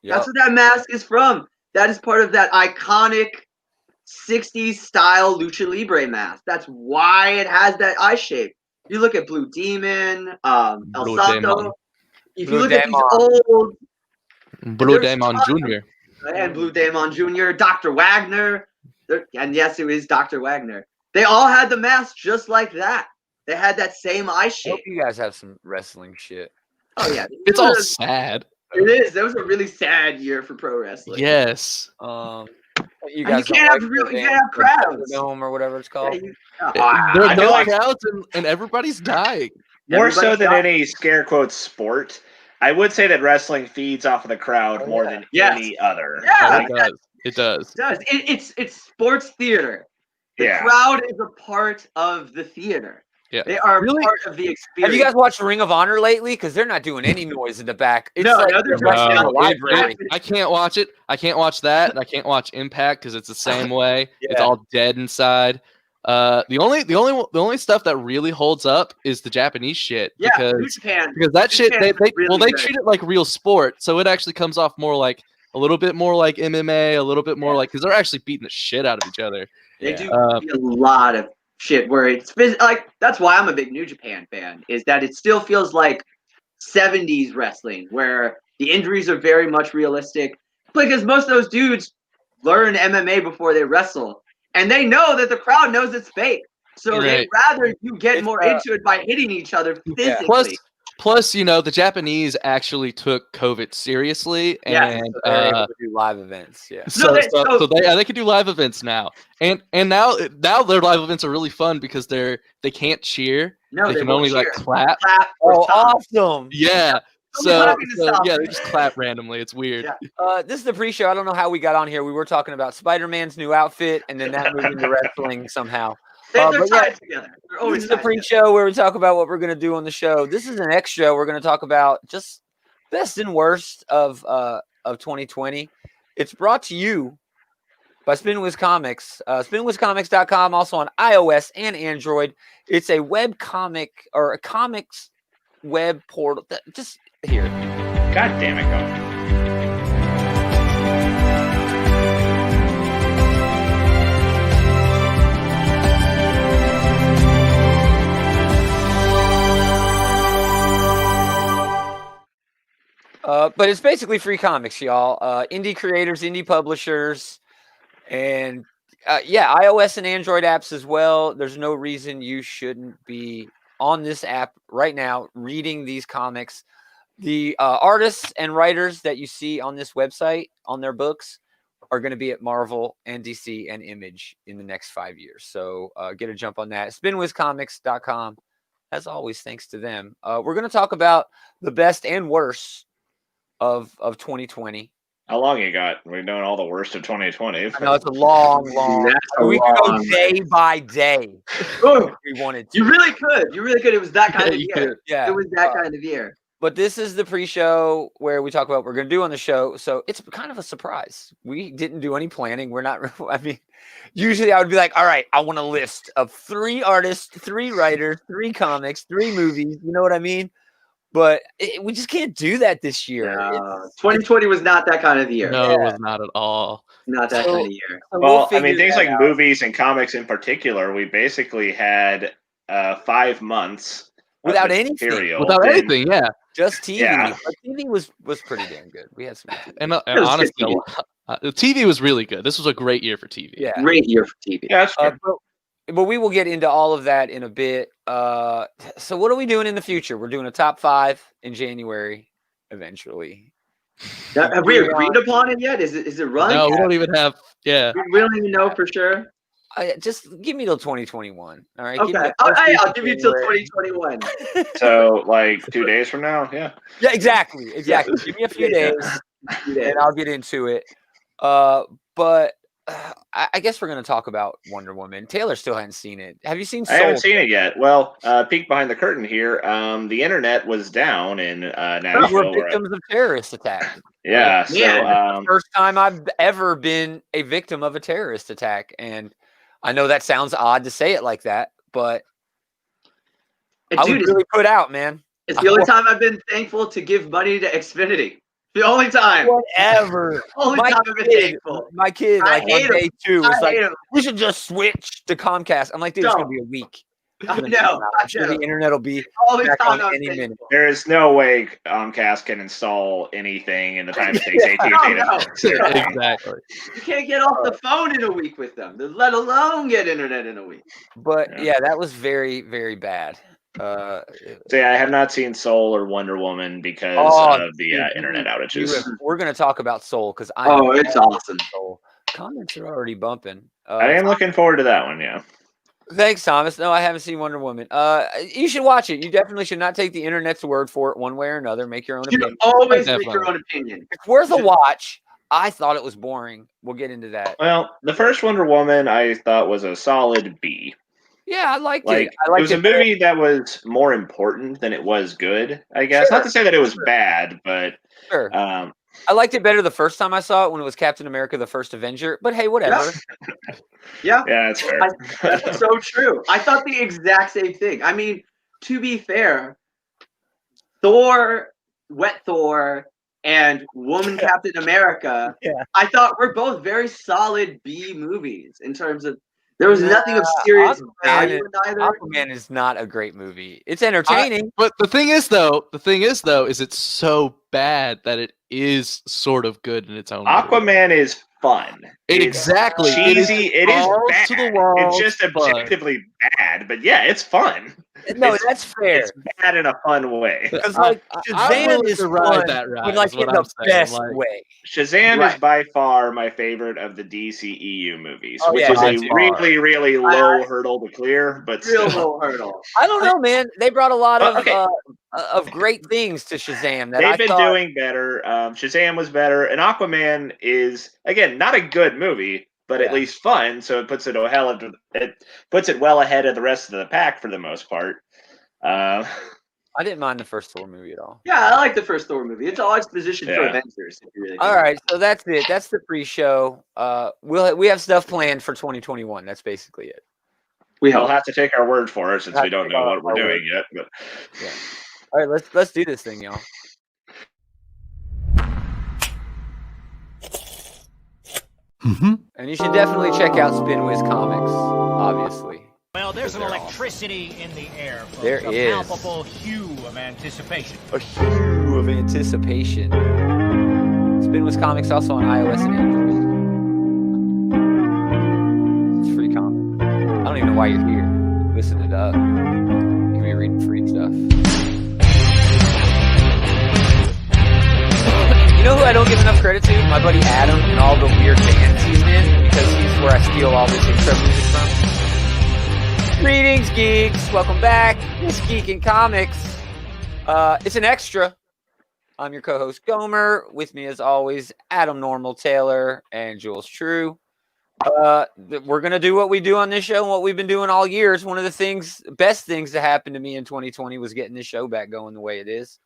That's what that mask is from. That is part of that iconic 60s style lucha libre mask. That's why it has that eye shape. You look at Blue Demon, El Blue Santo. Demon. If Blue you look at these Demon. old Blue Demon Jr. and Blue Demon Jr., Dr. Wagner, and yes, it was Dr. Wagner. They all had the mask just like that. They had that same eye I shape. hope you guys have some wrestling shit. Oh yeah, It's all sad. It is. That was a really sad year for pro wrestling. Yes. You guys can't have crowds. Dome or whatever it's called. There are no like- crowds and everybody's dying. More so than any scare quote sport, I would say that wrestling feeds off of the crowd more than any other. Yeah, It does. It's sports theater. The crowd is a part of the theater. Yeah. They are part of the experience. Have you guys watched Ring of Honor lately? Because they're not doing any noise in the back. It's I can't watch it. I can't watch that. I can't watch Impact because it's the same way. Yeah. It's all dead inside. The only stuff that really holds up is the Japanese shit. Because that shit they treat it like real sport, so it actually comes off more like a little bit more like MMA, a little bit more like because they're actually beating the shit out of each other. They do a lot of shit where it's like that's why I'm a big New Japan fan, is that it still feels like 70s wrestling where the injuries are very much realistic because most of those dudes learn MMA before they wrestle and they know that the crowd knows it's fake, so they'd rather you get more into it by hitting each other physically. Plus, the Japanese actually took COVID seriously, and they're able to do live events. Yeah, so they can do live events now, and now their live events are really fun because they can't cheer. No, they can only like clap. Oh, awesome! Yeah. So they just clap randomly. It's weird. Yeah. This is the pre-show. I don't know how we got on here. We were talking about Spider-Man's new outfit, and then that moved into wrestling somehow. They're tied together. This is the pre-show where we talk about what we're going to do on the show. This is an extra. We're going to talk about just best and worst of 2020. It's brought to you by Spinwiz Comics. SpinwizComics.com, also on iOS and Android. It's a web comic or a comics web portal. Just here. God damn it, go. But it's basically free comics, y'all. Indie creators, indie publishers, and iOS and Android apps as well. There's no reason you shouldn't be on this app right now reading these comics. The artists and writers that you see on this website, on their books, are going to be at Marvel and DC and Image in the next 5 years. So get a jump on that. SpinwizComics.com. As always, thanks to them. We're going to talk about the best and worst of 2020. How long you got? We're doing all the worst of 2020. I know it's a long. We could go day by day. If we wanted to. You really could. It was that kind of year. Yeah. It was that kind of year. But this is the pre-show where we talk about what we're going to do on the show. So it's kind of a surprise. We didn't do any planning. We're not. I mean, usually I would be like, all right, I want a list of 3 artists, 3 writers, 3 comics, 3 movies. You know what I mean? But we just can't do that this year. 2020 was not that kind of year. No, it was not at all. Not that kind of year. Well, I mean, things like movies and comics in particular, we basically had 5 months without anything. Without anything, yeah. Just TV. Yeah. But TV was pretty damn good. We had some TV. And honestly, the TV was really good. This was a great year for TV. Yeah. Great year for TV. Yeah, that's true. But we will get into all of that in a bit. So what are we doing in the future? We're doing a top 5 in January eventually. Have we agreed upon it yet? Is it run? No, we don't even have. Yeah. We don't even know for sure. Just give me till 2021. All right. Okay. I'll give you till 2021. So like 2 days from now. Yeah. Yeah. Exactly. Give me a few days, and I'll get into it. But I guess we're going to talk about Wonder Woman. Taylor still hasn't seen it. Have you seen Soul? I haven't seen it yet. Well, peek behind the curtain here. The internet was down in Nashville. We were victims of terrorist attack. Yeah. So first time I've ever been a victim of a terrorist attack. And I know that sounds odd to say it like that, but I was really put out, man. It's the only time I've been thankful to give money to Xfinity. The only time. Whatever. Only My time I've been kid, thankful. my kid, I like hate on 'em. day 2, was I like, hate 'em. we should just switch to Comcast. I'm like, dude, it's gonna Don't. be a week. I It's gonna know. come out. I'm sure the internet will be Only back time on I'm any minute. thankful. There is no way Comcast can install anything in the time it takes AT&T Oh, to no. fix their thing. Exactly. You can't get off the phone in a week with them, let alone get internet in a week. But Yeah. yeah, that was very, very bad. So yeah, I have not seen Soul or Wonder Woman because of the dude, internet outages. we're gonna talk about Soul because Oh, it's awesome. Soul. Comments are already bumping. I am looking forward to that one. Yeah. Thanks, Thomas. No, I haven't seen Wonder Woman. You should watch it. You definitely should not take the internet's word for it one way or another. Make your own You opinion. always make Definitely. your own opinion. It's worth a watch. I thought it was boring. We'll get into that. Well, the first Wonder Woman I thought was a solid B. Yeah, I liked Like it. I liked it was a movie that was more important than it was good. I guess Sure. not to say that it was bad, but Sure. I liked it better the first time I saw it when it was Captain America: The First Avenger. But hey, whatever. Yeah, yeah, that's fair. that's so true. I thought the exact same thing. I mean, to be fair, Thor, Wet Thor, and Woman Captain America, I thought were both very solid B movies in terms of there was nothing of serious value in either. Aquaman is not a great movie. It's entertaining. But the thing is, though, is it's so bad that it is sort of good in its own way. Aquaman is fun. Exactly. Cheesy. It is bad. To the wall, it's just objectively bad, but yeah, it's fun. No, that's fair. It's bad in a fun way. Because like Shazam is fun, but like in the best way. Shazam is by far my favorite of the DCEU movies, Oh, which yeah, is by a far. really, really low hurdle to clear, but Real still. low hurdle. I don't know, man. They brought a lot of Okay. of great things to Shazam. That They've I been thought, doing better. Shazam was better, and Aquaman is again not a good movie, but at least fun. So it puts it well ahead of the rest of the pack for the most part. I didn't mind the first Thor movie at all. Yeah, I like the first Thor movie. It's all positioned for Avengers. If you really all right, so that's it. That's the pre-show. We have stuff planned for 2021. That's basically it. We'll have to take our word for it since we don't know what we're doing yet. But yeah. All right, let's do this thing, y'all. And you should definitely check out Spinwiz Comics, obviously. Well, there's an electricity in the air. Folks. There a is. palpable hue of anticipation. A hue of anticipation. Spinwiz Comics also on iOS and Android. It's free comic. I don't even know why you're here. Listen it up. You can be reading free stuff. You know who I don't give enough credit to? My buddy Adam and all the weird bands he's in, because he's where I steal all this intro music from. Greetings, geeks. Welcome back. It's Geek in Comics. It's an extra. I'm your co-host, Gomer. With me, as always, Adam Normal Taylor and Jules True. We're going to do what we do on this show and what we've been doing all year. It's one of the best things that happened to me in 2020 was getting this show back going the way it is.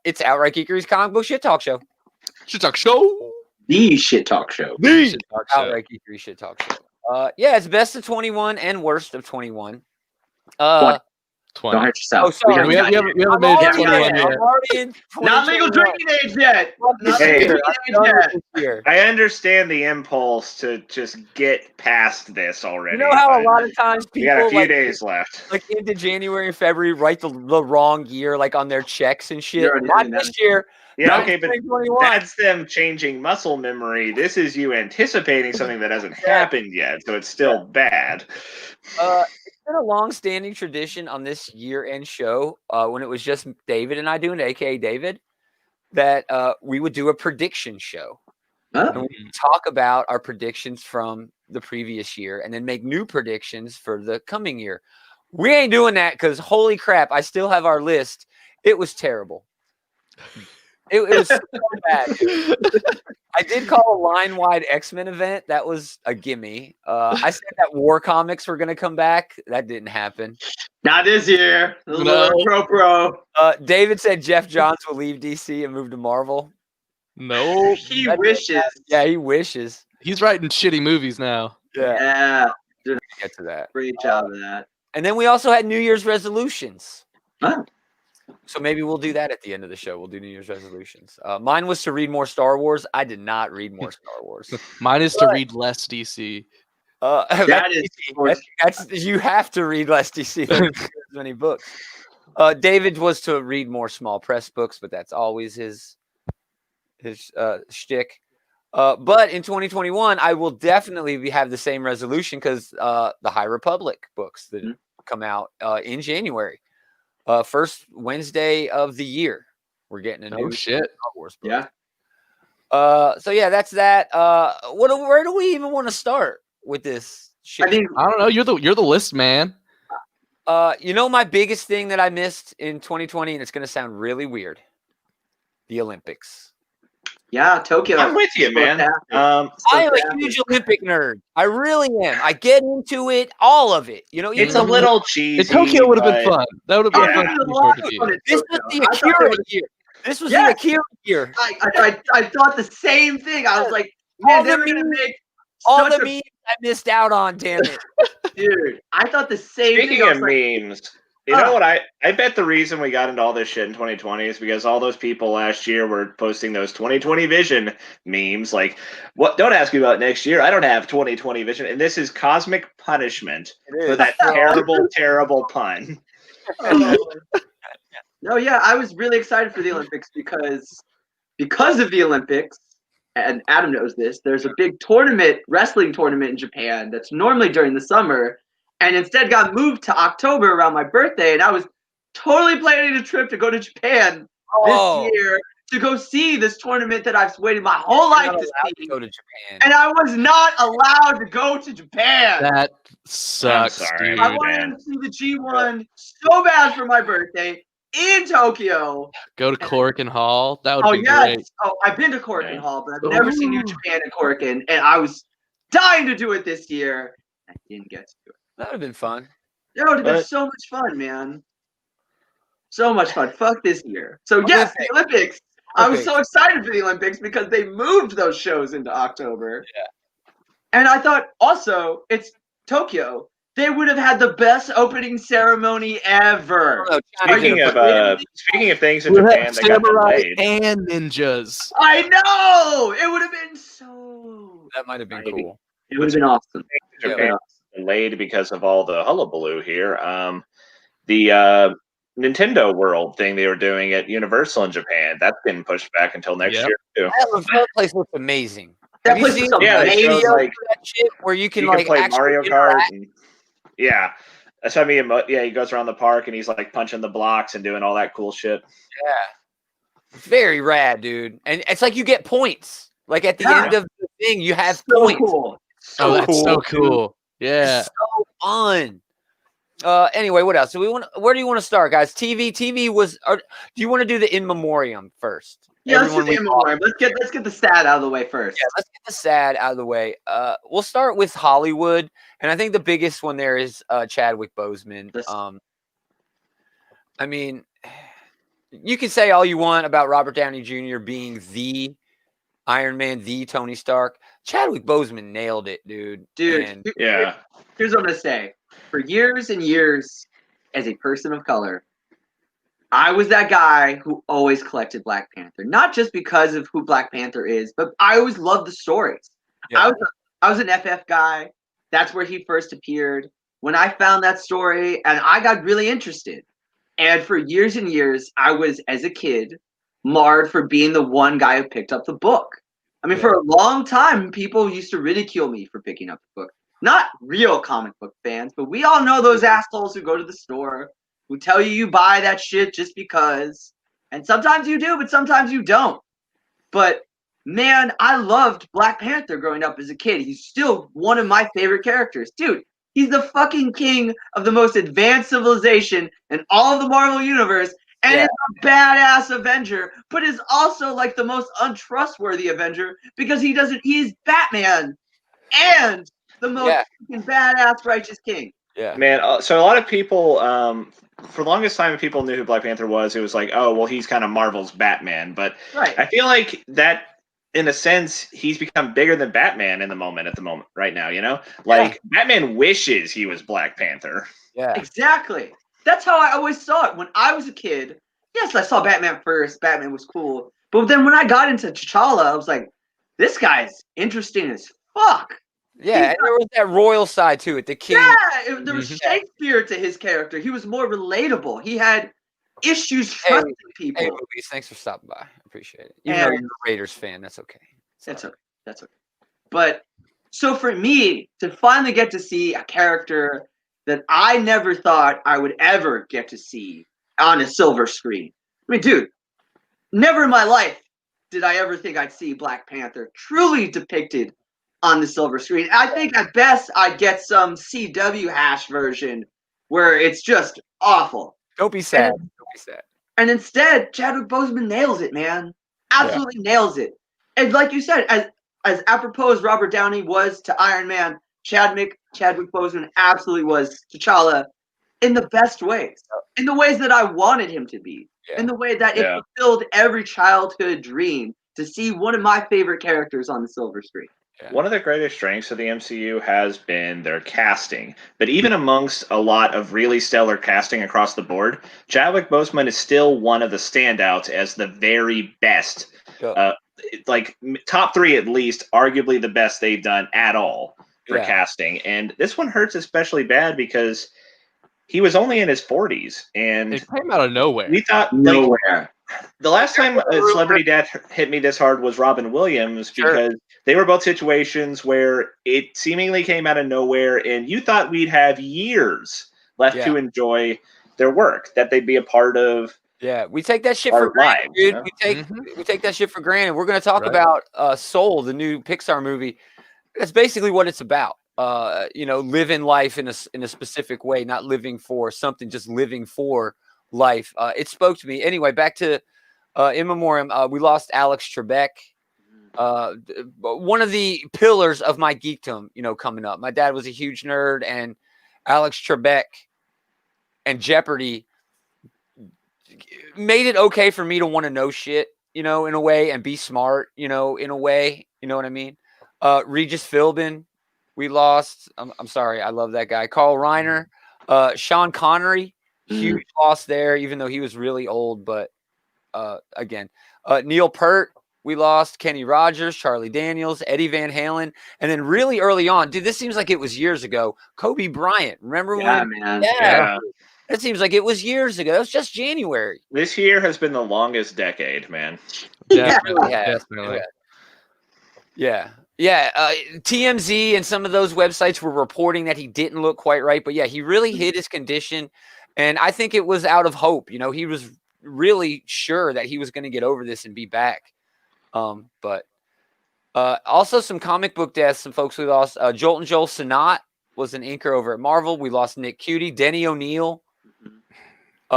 It's Outright Geekery's comic book shit talk show. Shit talk show. The shit talk show. The shit talk show. Outright Geekery shit talk show. Yeah, it's best of 21 and worst of 21. 20. 20. Don't hurt yourself. Oh, sorry. We haven't made it 21 yet. I'm already in Not legal 2021. drinking age yet. Not Hey. legal drinking age yet. I understand the impulse to just get past this already. You know how a but lot of times we people got a few like, days left. like into January and February write the wrong year like on their checks and shit. You're already Not doing this that. year. Yeah, not okay, but 2021. that's them changing muscle memory. This is you anticipating something that hasn't happened yet, so it's still bad. It's been a long-standing tradition on this year-end show when it was just David and I doing it, aka David, that we would do a prediction show. Huh? And we would talk about our predictions from the previous year and then make new predictions for the coming year. We ain't doing that because holy crap, I still have our list. It was terrible. It was so bad. I did call a line-wide X-Men event. That was a gimme. I said that War Comics were going to come back. That didn't happen. Not this year. No. Pro. David said Jeff Johns will leave DC and move to Marvel. No. He wishes. Yeah, he wishes. He's writing shitty movies now. Yeah. Get to that. Great job of that. And then we also had New Year's resolutions. Huh. So maybe we'll do that at the end of the show. We'll do New Year's resolutions. Mine was to read more Star Wars. I did not read more Star Wars. Mine is to read less DC. That's you have to read less DC. As many books. David was to read more small press books, but that's always his shtick. But in 2021, I will definitely have the same resolution because the High Republic books that come out in January. First Wednesday of the year, we're getting a new Star Wars book. Yeah. So yeah, that's that. Where do we even want to start with this shit? I don't know. You're the list man. My biggest thing that I missed in 2020, and it's going to sound really weird, the Olympics. Yeah, Tokyo. I'm with you, man. I am a huge Olympic nerd. I really am. I get into it, all of it. It's a little cheesy. Tokyo would have been fun. That would have been fun. This was the Akira year. This was the Akira year. I thought the same thing. I was like, man, they're going to make all the memes I missed out on. Damn it, dude! I thought the same thing. Speaking of memes. You know what? I bet the reason we got into all this shit in 2020 is because all those people last year were posting those 2020 vision memes. Like, what? Don't ask me about next year. I don't have 2020 vision. And this is cosmic punishment for that terrible, terrible pun. No, yeah, I was really excited for the Olympics because of the Olympics, and Adam knows this, there's a big wrestling tournament in Japan that's normally during the summer, and instead got moved to October around my birthday. And I was totally planning a trip to go to Japan this year to go see this tournament that I've waited my whole life to see. Go to Japan. And I was not allowed to go to Japan. That sucks, dude. I wanted to see the G1 so bad for my birthday in Tokyo. Go to Korakuen Hall. That would be great. Oh, I've been to Korakuen Hall, but I've never seen New Japan in Korakuen, and I was dying to do it this year. I didn't get to do it. That would have been fun. That would have been so much fun, man. So much fun. Fuck this year. So yes, the Olympics. I was so excited for the Olympics because they moved those shows into October. Yeah. And I thought also it's Tokyo. They would have had the best opening ceremony ever. Speaking of things in Japan that got delayed. And ninjas. I know. It would have been so. That might have been cool. It would have been awesome. Japan delayed because of all the hullabaloo here. The Nintendo World thing they were doing at Universal in Japan, that's getting pushed back until next year too. That place looks amazing. That place is amazing. Like that shit where you can play Mario Kart. That's what I mean. Yeah, he goes around the park and he's like punching the blocks and doing all that cool shit. Yeah, very rad, dude. And it's like you get points. Like at the end of the thing, you have points. Cool. That's so cool. Yeah, it's so fun. Anyway, what else? Where do you want to start, guys? TV was. Do you want to do the in memoriam first? Yeah, let's do the in memoriam. Let's get the sad out of the way first. Yeah, let's get the sad out of the way. We'll start with Hollywood, and I think the biggest one there is Chadwick Boseman. I mean, you can say all you want about Robert Downey Jr. being the Iron Man, the Tony Stark. Chadwick Boseman nailed it, dude. Here's what I'm gonna say. For years and years, as a person of color, I was that guy who always collected Black Panther. Not just because of who Black Panther is, but I always loved the stories. Yeah. I was an FF guy. That's where he first appeared. When I found that story, and I got really interested. And for years and years, I was, as a kid, marred for being the one guy who picked up the book. I mean, for a long time, people used to ridicule me for picking up the book. Not real comic book fans, but we all know those assholes who go to the store, who tell you buy that shit just because. And sometimes you do, but sometimes you don't. But, man, I loved Black Panther growing up as a kid. He's still one of my favorite characters. Dude, he's the fucking king of the most advanced civilization in all of the Marvel Universe. And is a badass Avenger, but is also like the most untrustworthy Avenger because he's Batman and the most badass righteous king. Yeah, man. So a lot of people, for the longest time, people knew who Black Panther was. It was like, oh, well, he's kind of Marvel's Batman. But I feel like that, in a sense, he's become bigger than Batman at the moment right now. You know, like Batman wishes he was Black Panther. Yeah, exactly. That's how I always saw it when I was a kid. yes, I saw Batman first. Batman was cool. But then when I got into T'Challa, I was like, this guy's interesting as fuck. Yeah, and there was that royal side to it. The king. Yeah, there was Shakespeare to his character. He was more relatable. He had issues trusting people. Hey, Movies, thanks for stopping by. I appreciate it. Even though you're a Raiders fan, that's okay. That's okay. That's okay. But so for me to finally get to see a character that I never thought I would ever get to see on a silver screen. I mean, dude, never in my life did I ever think I'd see Black Panther truly depicted on the silver screen. I think at best I'd get some CW hash version where it's just awful. Don't be sad. Don't be sad. And instead, Chadwick Boseman nails it, man. Absolutely nails it. And like you said, as apropos as Robert Downey was to Iron Man, Chadwick Boseman absolutely was T'Challa in the best ways. In the ways that I wanted him to be. In the way that it fulfilled every childhood dream to see one of my favorite characters on the silver screen. One of the greatest strengths of the MCU has been their casting. But even amongst a lot of really stellar casting across the board, Chadwick Boseman is still one of the standouts as the very best. Like top 3 at least, arguably the best they've done at all for casting. And this one hurts especially bad because he was only in his 40s. And it came out of nowhere. We thought nowhere. The last time a celebrity death hit me this hard was Robin Williams because they were both situations where it seemingly came out of nowhere and you thought we'd have years left to enjoy their work, that they'd be a part of. Yeah, we take that shit for granted, dude. You know? We take that shit for granted. We're going to talk about Soul, the new Pixar movie. That's basically what it's about. Living life in a specific way, not living for something, just living for life. It spoke to me. Anyway, back to in memoriam. We lost Alex Trebek, one of the pillars of my geekdom. Coming up, my dad was a huge nerd, and Alex Trebek and Jeopardy made it okay for me to want to know shit, in a way, and be smart, in a way. You know what I mean? Regis Philbin, we lost. I'm sorry, I love that guy. Carl Reiner, Sean Connery. Huge loss there, even though he was really old. But again, Neil Peart, we lost. Kenny Rogers, Charlie Daniels, Eddie Van Halen, and then really early on, dude, this seems like it was years ago. Kobe Bryant, remember when? Man. Yeah. It seems like it was years ago. That was just January. This year has been the longest decade, man. Definitely. Yeah. TMZ and some of those websites were reporting that he didn't look quite right, but he really hid his condition. And I think it was out of hope. He was really sure that he was going to get over this and be back. But also some comic book deaths, some folks we lost. Joel Sinnott was an inker over at Marvel. We lost Nick Cutie, Denny O'Neil.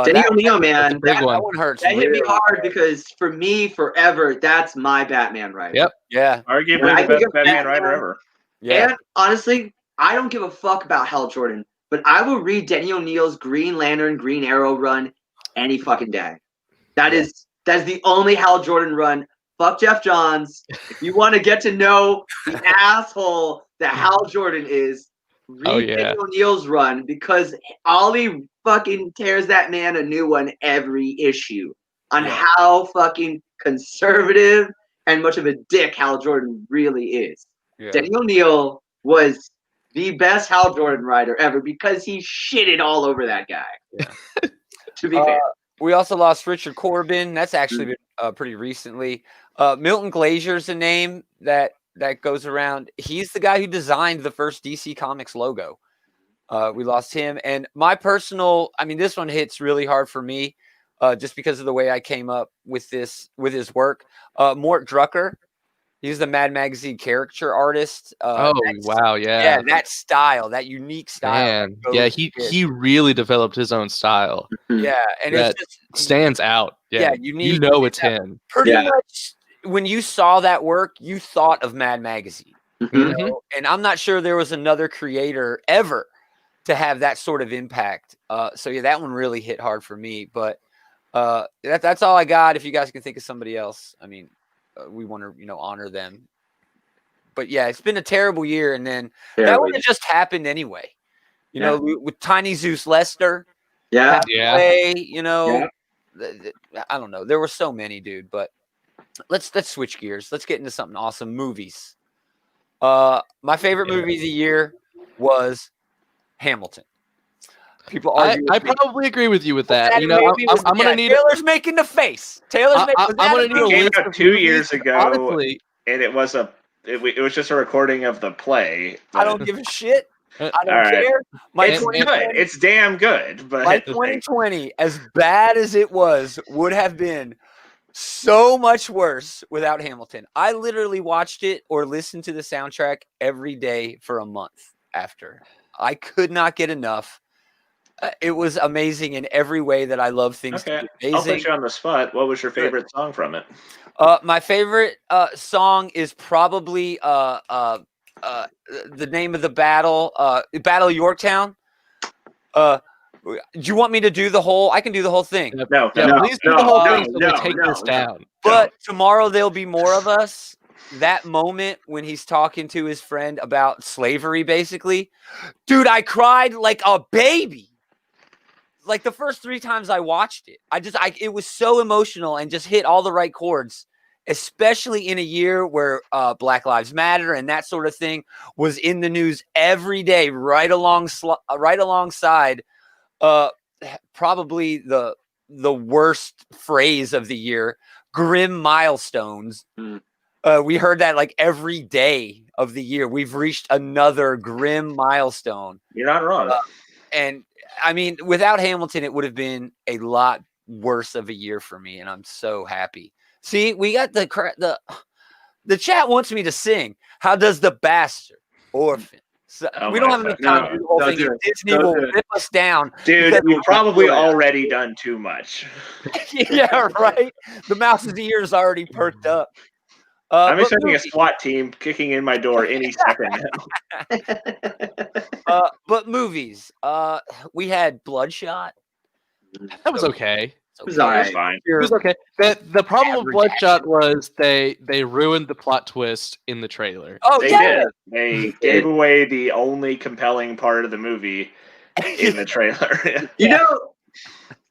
Denny O'Neil, man. That one hurts. That hit me hard because for me, forever, that's my Batman writer. Yep. Yeah. Arguably the best Batman writer ever. Yeah. And honestly, I don't give a fuck about Hal Jordan. But I will read Denny O'Neil's Green Lantern, Green Arrow run any fucking day. That's the only Hal Jordan run. Fuck Jeff Johns. If you want to get to know the asshole that Hal Jordan is, read Denny O'Neil's run because Ollie fucking tears that man a new one every issue on how fucking conservative and much of a dick Hal Jordan really is. Yeah. Denny O'Neil was the best Hal Jordan writer ever because he shitted all over that guy. Yeah. To be fair. We also lost Richard Corbin. That's actually been pretty recently. Milton Glazier's a name that goes around. He's the guy who designed the first DC Comics logo. We lost him. And my personal, this one hits really hard for me just because of the way I came up with his work. Mort Drucker. He's the Mad Magazine caricature artist. Wow, yeah, that style, that unique style. Man. Yeah, he really developed his own style. Yeah, and that it's just stands out. Yeah, unique. It's him. Pretty much, when you saw that work, you thought of Mad Magazine. Mm-hmm. And I'm not sure there was another creator ever to have that sort of impact. So that one really hit hard for me. But that's all I got. If you guys can think of somebody else, we want to, honor them. But it's been a terrible year, and then that would have just happened anyway. You know, with Tiny Zeus Lester, away, I don't know. There were so many, dude. But let's switch gears. Let's get into something awesome. Movies. My favorite movie of the year was Hamilton. People argue. I probably agree with you with that. You know, I'm gonna need. Taylor's making the face. Taylor's making. I'm gonna need a It came list out of 2 movies, years ago, honestly. and it was just a recording of the play. I don't give a shit. I don't All right. care. It's good. It's damn good. But my 2020, as bad as it was, would have been so much worse without Hamilton. I literally watched it or listened to the soundtrack every day for a month after. I could not get enough. It was amazing in every way that I love things. Okay, amazing. I'll put you on the spot. What was your favorite song from it? My favorite song is probably the name of the battle, Battle of Yorktown. Do you want me to do the whole? I can do the whole thing. No, Please do the whole thing so we take this down. But tomorrow there'll be more of us. That moment when he's talking to his friend about slavery, basically, dude, I cried like a baby. Like the first 3 times I watched it, it was so emotional and just hit all the right chords, especially in a year where Black Lives Matter and that sort of thing was in the news every day, right alongside probably the worst phrase of the year, grim milestones. We heard that like every day of the year. We've reached another grim milestone. You're not wrong. And I mean, without Hamilton, it would have been a lot worse of a year for me, and I'm so happy. See, we got the chat wants me to sing. How does the bastard orphan? So we don't have enough time to do the whole thing. Disney will rip us down. Dude, you've probably already done too much. Yeah, right. The mouse's ears already perked up. I'm expecting a SWAT team kicking in my door any second now. But movies. We had Bloodshot. That was okay. It was all right. Fine. It was okay. The problem with Bloodshot was they ruined the plot twist in the trailer. Oh, They did. They gave away the only compelling part of the movie in the trailer. You know,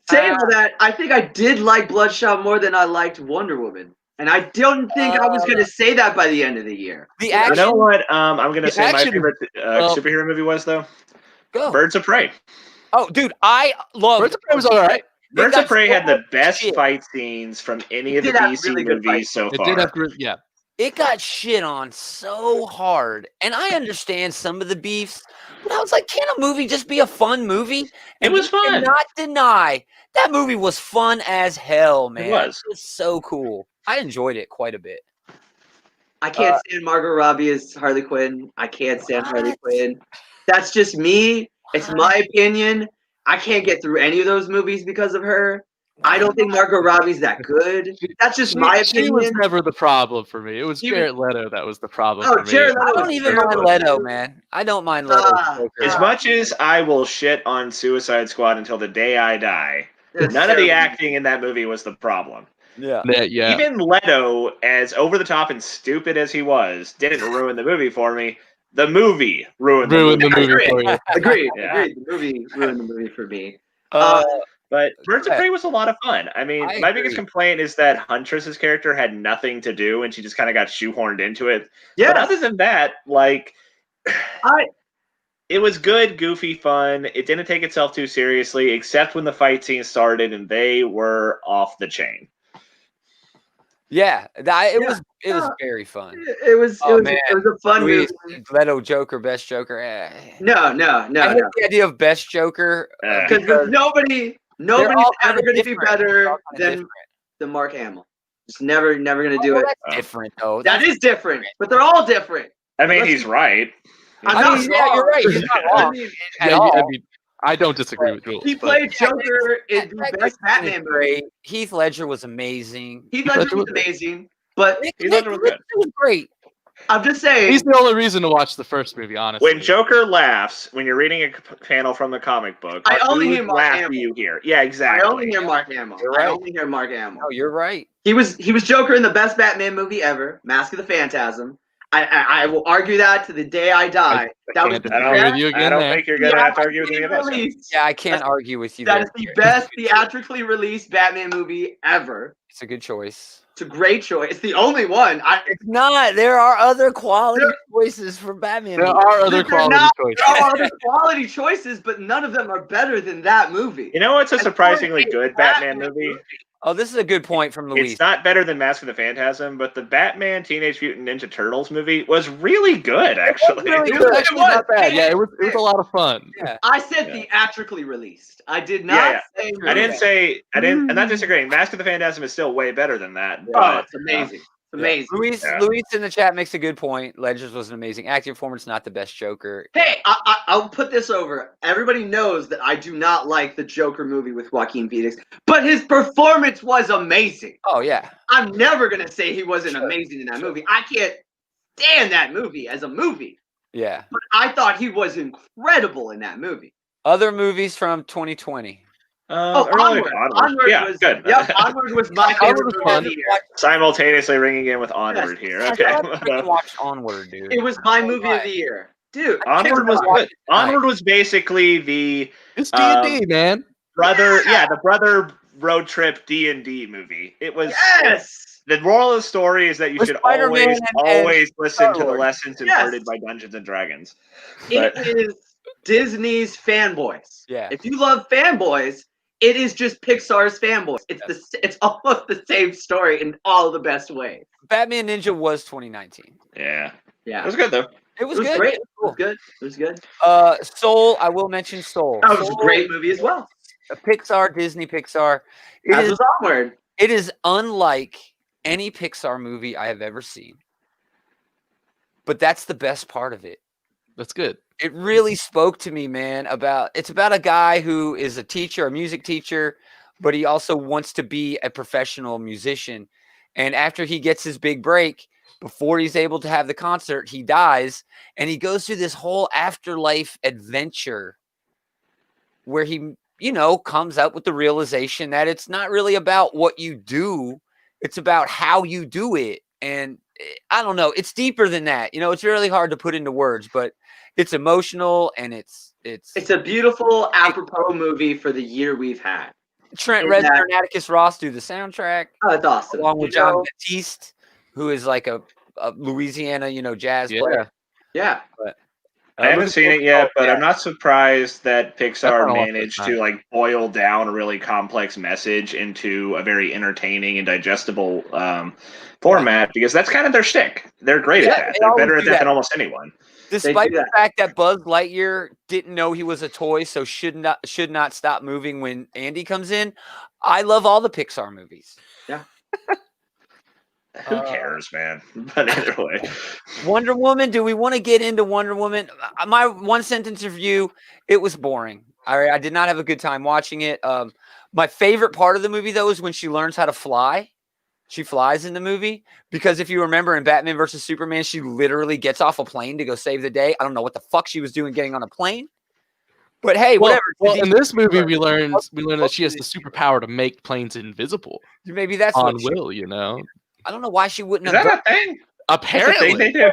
saying all that, I think I did like Bloodshot more than I liked Wonder Woman. And I don't think I was going to say that by the end of the year. The action. You know what? I'm going to say action- my favorite superhero movie was, though? Go. Birds of Prey. Oh, dude, I love Birds of Prey was all right. Birds of Prey had the best fight scenes from any of the did have DC really good movies so It far. did have good, yeah. It got shit on so hard. And I understand some of the beefs, but I was like, can't a movie just be a fun movie? It was we fun. cannot deny that movie was fun as hell, man. It was so cool. I enjoyed it quite a bit. I can't stand Margot Robbie as Harley Quinn. I can't stand Harley Quinn. That's just me. It's my opinion. I can't get through any of those movies because of her. I don't think Margot Robbie's that good. That's just my opinion. She was never the problem for me. It was Jared Leto that was the problem for me. Jared Leto I don't even mind Leto, man. I don't mind Leto. As much as I will shit on Suicide Squad until the day I die, none of the acting in that movie was the problem. Yeah. Yeah. Even Leto, as over the top and stupid as he was, didn't ruin the movie for me. The movie ruined the movie for you. Agreed. Yeah. Agreed. The movie ruined the movie for me. But Birds of Prey was a lot of fun. I mean, my biggest complaint is that Huntress's character had nothing to do, and she just kind of got shoehorned into it. Yeah. But other than that, like, it was good, goofy fun. It didn't take itself too seriously, except when the fight scene started, and they were off the chain. Yeah, it was very fun. It was a fun movie. Leto Joker, best Joker. No. I hate the idea of best Joker Because nobody's ever going to be better than Mark Hamill. Just never going to do it. That's different, though. That is different, but they're all different. I mean, he's right. You're right. He's not wrong. I mean, I don't disagree with you. He played Joker in the best Batman movie. Heath Ledger was amazing. Heath Ledger was amazing, but Heath Ledger was good. It was great. I'm just saying. He's the only reason to watch the first movie, honestly. When Joker laughs, when you're reading a panel from the comic book, I only hear whose Mark laugh Hamill. do you hear? Yeah, exactly. I only hear Mark Hamill. You're right. I only hear Mark Hamill. No, you're right. He was Joker in the best Batman movie ever, Mask of the Phantasm. I will argue that to the day I die. That was can't the disagree with best you I again don't there. think you're gonna have to argue with any of us. release. Yeah, I can't argue with you That there. is the best theatrically released Batman movie ever. It's a good choice. It's a great choice. It's the only one. It's not. There are other quality choices for Batman. There movies. are other quality choices. There are other quality choices, but none of them are better than that movie. You know what's a surprisingly good Batman movie? Oh, this is a good point from Luis. It's not better than Mask of the Phantasm, but the Batman Teenage Mutant Ninja Turtles movie was really good, actually. really It was good. actually not bad. Yeah, it was a lot of fun. Yeah. I said theatrically released. I did not say. I didn't say I didn't. I'm not disagreeing. Mask of the Phantasm is still way better than that. Oh, But, it's amazing. It's amazing. Luis in the chat makes a good point. Ledgers was an amazing acting performance, not the best Joker. Hey, I'll put this over. Everybody knows that I do not like the Joker movie with Joaquin Phoenix, but his performance was amazing. Oh yeah. I'm never gonna say he wasn't amazing in that movie. I can't stand that movie as a movie, Yeah. but I thought he was incredible in that movie. Other movies from 2020. Onward. Onward yeah, was good. Yep, Onward was my favorite movie of the year. Simultaneously ringing in with Onward here. Okay. I watched Onward, dude. It was my movie of the year, dude. Onward was good. Onward was basically the It's D&D, man. brother, the brother road trip D&D movie. It was the moral of the story is that you With should Spider-Man always listen to the Star-Lord. lessons imparted by Dungeons and Dragons. It is Disney's fanboys. Yeah. If you love fanboys, it is just Pixar's fanboys. It's almost the same story in all the best ways. Batman Ninja was 2019. Yeah. Yeah. It was good though. It was good. Great. It It was good. It was good. Soul. I will mention Soul. That was Soul, a great movie as well. a Pixar, Disney Pixar. As was Onward. It is unlike any Pixar movie I have ever seen. But that's the best part of it. That's good. It really spoke to me, man. It's about a guy who is a teacher, a music teacher, but he also wants to be a professional musician. And after he gets his big break, before he's able to have the concert, he dies, and he goes through this whole afterlife adventure where he, comes up with the realization that it's not really about what you do, it's about how you do it. And I don't know, it's deeper than that. It's really hard to put into words, but it's emotional, and it's a beautiful apropos movie for the year we've had. Trent Reznor and Atticus Ross do the soundtrack. Oh, that's awesome. Along with John Baptiste, who is like a Louisiana, jazz player. Yeah. But I haven't seen it yet, but I'm not surprised that Pixar managed to boil down a really complex message into a very entertaining and digestible format, because that's kind of their shtick. They're great at that. They're better at that than almost anyone. Despite the fact that Buzz Lightyear didn't know he was a toy, so should not stop moving when Andy comes in, I love all the Pixar movies. Yeah. Who cares, man? But either way. Wonder Woman, do we want to get into Wonder Woman? My one sentence review, it was boring. I did not have a good time watching it. My favorite part of the movie, though, is when she learns how to fly. She flies in the movie, because if you remember in Batman versus Superman, she literally gets off a plane to go save the day. I don't know what the fuck she was doing getting on a plane. But hey, whatever. Well, in this movie, we learn that she has the superpower to make planes invisible. Maybe that's on what will, I don't know why she wouldn't Is have that a thing? Apparently. They do.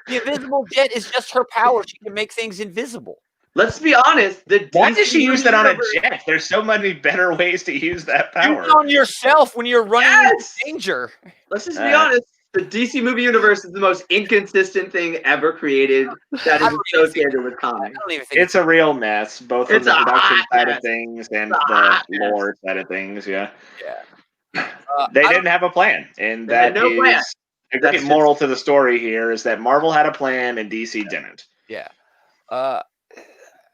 The invisible jet is just her power. She can make things invisible. Let's be honest. Why does she use that on a jet? There's so many better ways to use that power. Use on yourself when you're running into danger. Let's just be honest. The DC movie universe is the most inconsistent thing ever created that is associated with comics. It's a real mess, both from the production side of things and the lore side of things. Yeah. They didn't have a plan, and that is a great moral to the story here, is that Marvel had a plan and DC didn't. Yeah.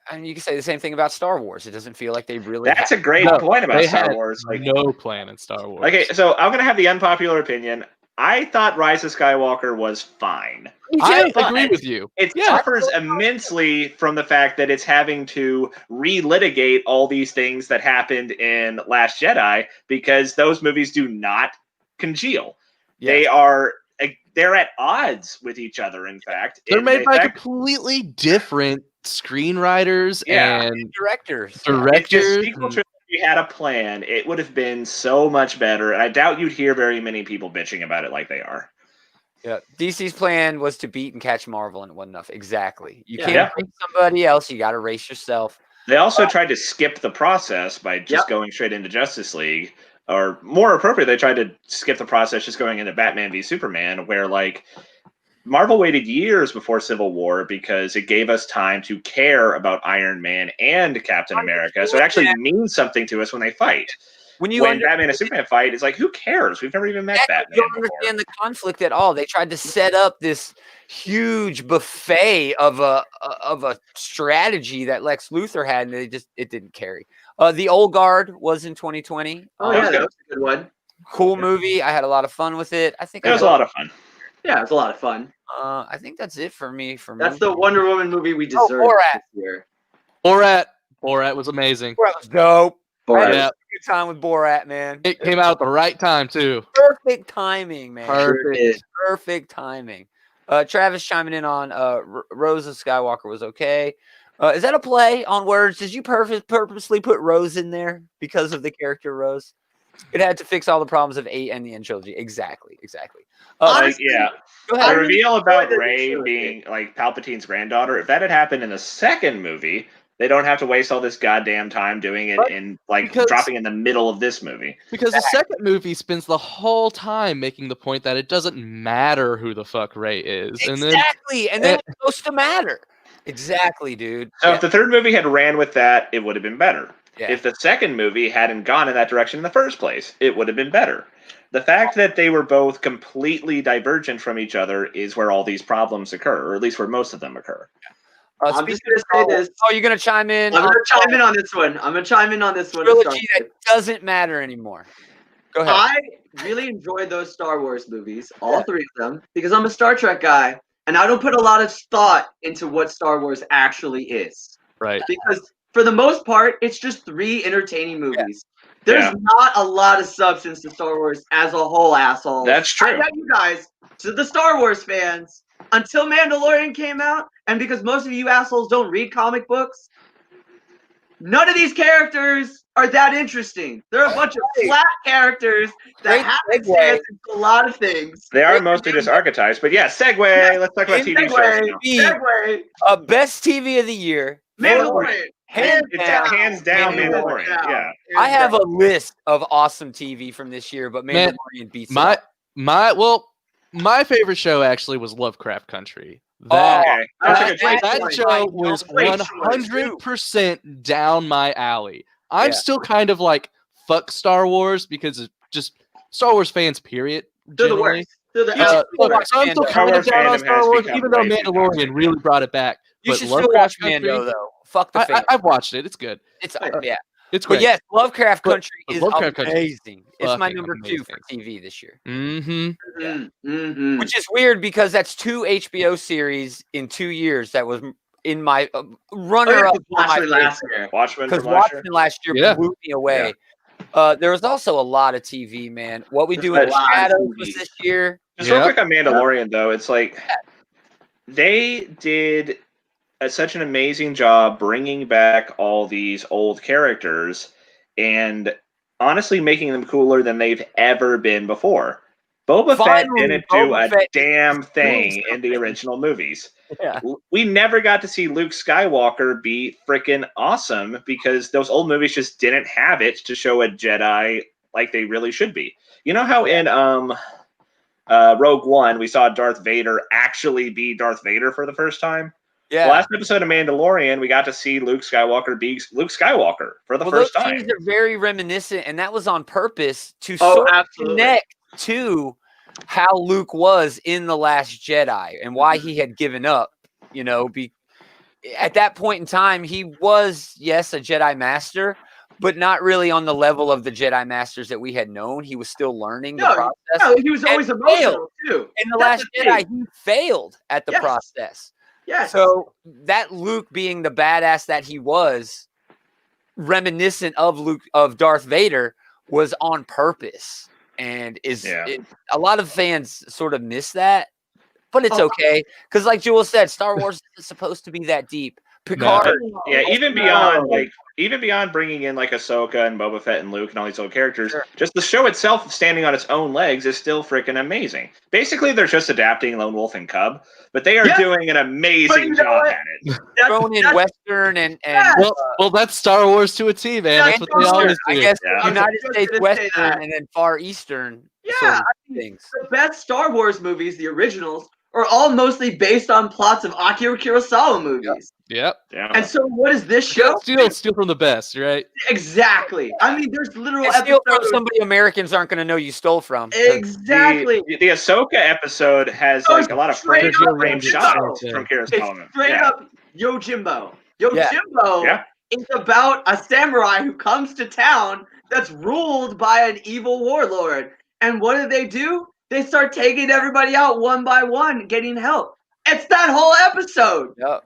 And you can say the same thing about Star Wars. It doesn't feel like they really. That's a great point about Star Wars. No plan in Star Wars. Okay, so I'm gonna have the unpopular opinion. I thought Rise of Skywalker was fine. I agree with you. It suffers immensely from the fact that it's having to relitigate all these things that happened in Last Jedi, because those movies do not congeal. Yeah. They're at odds with each other. In fact, they're made by completely different screenwriters and directors. If the sequel trilogy had a plan, it would have been so much better. And I doubt you'd hear very many people bitching about it like they are. Yeah, DC's plan was to beat and catch Marvel, and it wasn't enough. Exactly. You Yeah. can't beat somebody else. You got to race yourself. They also tried to skip the process by just going straight into Justice League, or more appropriately, they tried to skip the process just going into Batman v Superman, where like Marvel waited years before Civil War because it gave us time to care about Iron Man and Captain America. So it actually means something to us when they fight. When Batman and Superman fight, it's like, who cares? We've never even met Batman. You don't understand the conflict at all. They tried to set up this huge buffet of a strategy that Lex Luthor had, and it didn't carry. The Old Guard was in 2020. Oh yeah, that was a good one. Cool movie. I had a lot of fun with it. I think it was a lot of fun. Yeah, it was a lot of fun. I think that's it for me. That's the Wonder Woman movie we deserve this year. Borat was amazing. Borat was dope. Borat. Yeah. Good time with Borat, man. It came out at the right time too. Perfect timing, man. Perfect timing. Travis chiming in on Rose of Skywalker was okay. Is that a play on words? Did you purposely put Rose in there because of the character Rose? It had to fix all the problems of 8 and the end trilogy. Exactly. Honestly, the reveal about Rey being like Palpatine's granddaughter, if that had happened in the second movie, they don't have to waste all this goddamn time doing it in dropping in the middle of this movie. Because the second movie spends the whole time making the point that it doesn't matter who the fuck Rey is. Exactly. And then it's supposed to matter. Exactly, dude. So if the third movie had ran with that, it would have been better. Yeah. If the second movie hadn't gone in that direction in the first place, it would have been better. The fact that they were both completely divergent from each other is where all these problems occur, or at least where most of them occur. I'm just going to say this. Oh, you're going to chime in? I'm going to chime in on this one. Trilogy that doesn't matter anymore. Go ahead. I really enjoyed those Star Wars movies, all three of them, because I'm a Star Trek guy, and I don't put a lot of thought into what Star Wars actually is. Right. Because for the most part, it's just 3 entertaining movies. There's not a lot of substance to Star Wars as a whole, asshole. That's true. I got you guys, to the Star Wars fans, until Mandalorian came out, and because most of you assholes don't read comic books, none of these characters are that interesting. They're a bunch of flat characters that have access to a lot of things. They are mostly just archetypes, but segue. Let's talk about TV shows now. Segue. Best TV of the year. Mandalorian. Hands down, Mandalorian. Yeah. I have a list of awesome TV from this year, but Mandalorian beats it. My favorite show actually was Lovecraft Country. That show was 100% down my alley. I'm still kind of like, fuck Star Wars, because it's just Star Wars fans, period. They're the worst. So I'm still kind of down on Star Wars, even though Mandalorian really brought it back. You should still watch Mando, though. Fuck the fans. I've watched it. It's good. It's It's great. But yes, Lovecraft Country is amazing. It's my number 2 for TV this year. Which is weird because that's 2 HBO series in 2 years. That was in my runner-up. Watchmen last year. Watchmen last year blew me away. There was also a lot of TV, man. What We Do in the Shadows was this year. Just real quick on Mandalorian, though, it's like they did such an amazing job bringing back all these old characters and honestly making them cooler than they've ever been before. Boba Fett didn't do a damn thing in the original movies. Yeah. We never got to see Luke Skywalker be freaking awesome because those old movies just didn't have it to show a Jedi like they really should be. You know how in Rogue One we saw Darth Vader actually be Darth Vader for the first time? Yeah. The last episode of Mandalorian, we got to see Luke Skywalker be Luke Skywalker for the first time. Those scenes are very reminiscent, and that was on purpose to sort of connect to how Luke was in The Last Jedi and why he had given up. You know, at that point in time, he was, yes, a Jedi Master, but not really on the level of the Jedi Masters that we had known. He was still learning the process. No, he was always emotional, too. In The Last Jedi, he failed at the process. Yes. So that Luke being the badass that he was, reminiscent of Darth Vader, was on purpose, and a lot of fans sort of miss that, but it's okay because, like Jewel said, Star Wars isn't supposed to be that deep. Picard, even beyond like even beyond bringing in like Ahsoka and Boba Fett and Luke and all these little characters, just the show itself standing on its own legs is still freaking amazing. Basically, they're just adapting Lone Wolf and Cub, but they are doing an amazing job at it. Thrown in Western and well, that's Star Wars to a T, man. That's what they always do. I guess Yeah. United I was States just gonna say Western that. and then Far Eastern. Yeah, sort of I mean, things. the best Star Wars movies, the originals, are all mostly based on plots of Akira Kurosawa movies. Yep. Yeah. And so, what is this show? Steal from the best, right? Exactly. I mean, there's literal And steal from episodes. somebody Americans aren't going to know you stole from. Exactly. The Ahsoka episode has like a lot of frame Straight up frame Yojimbo. shots from It's Kurosawa. straight Yeah. up Yojimbo. Yeah. Yojimbo Yeah. is about a samurai who comes to town that's ruled by an evil warlord. And what do? They start taking everybody out one by one, getting help. It's that whole episode. Yep.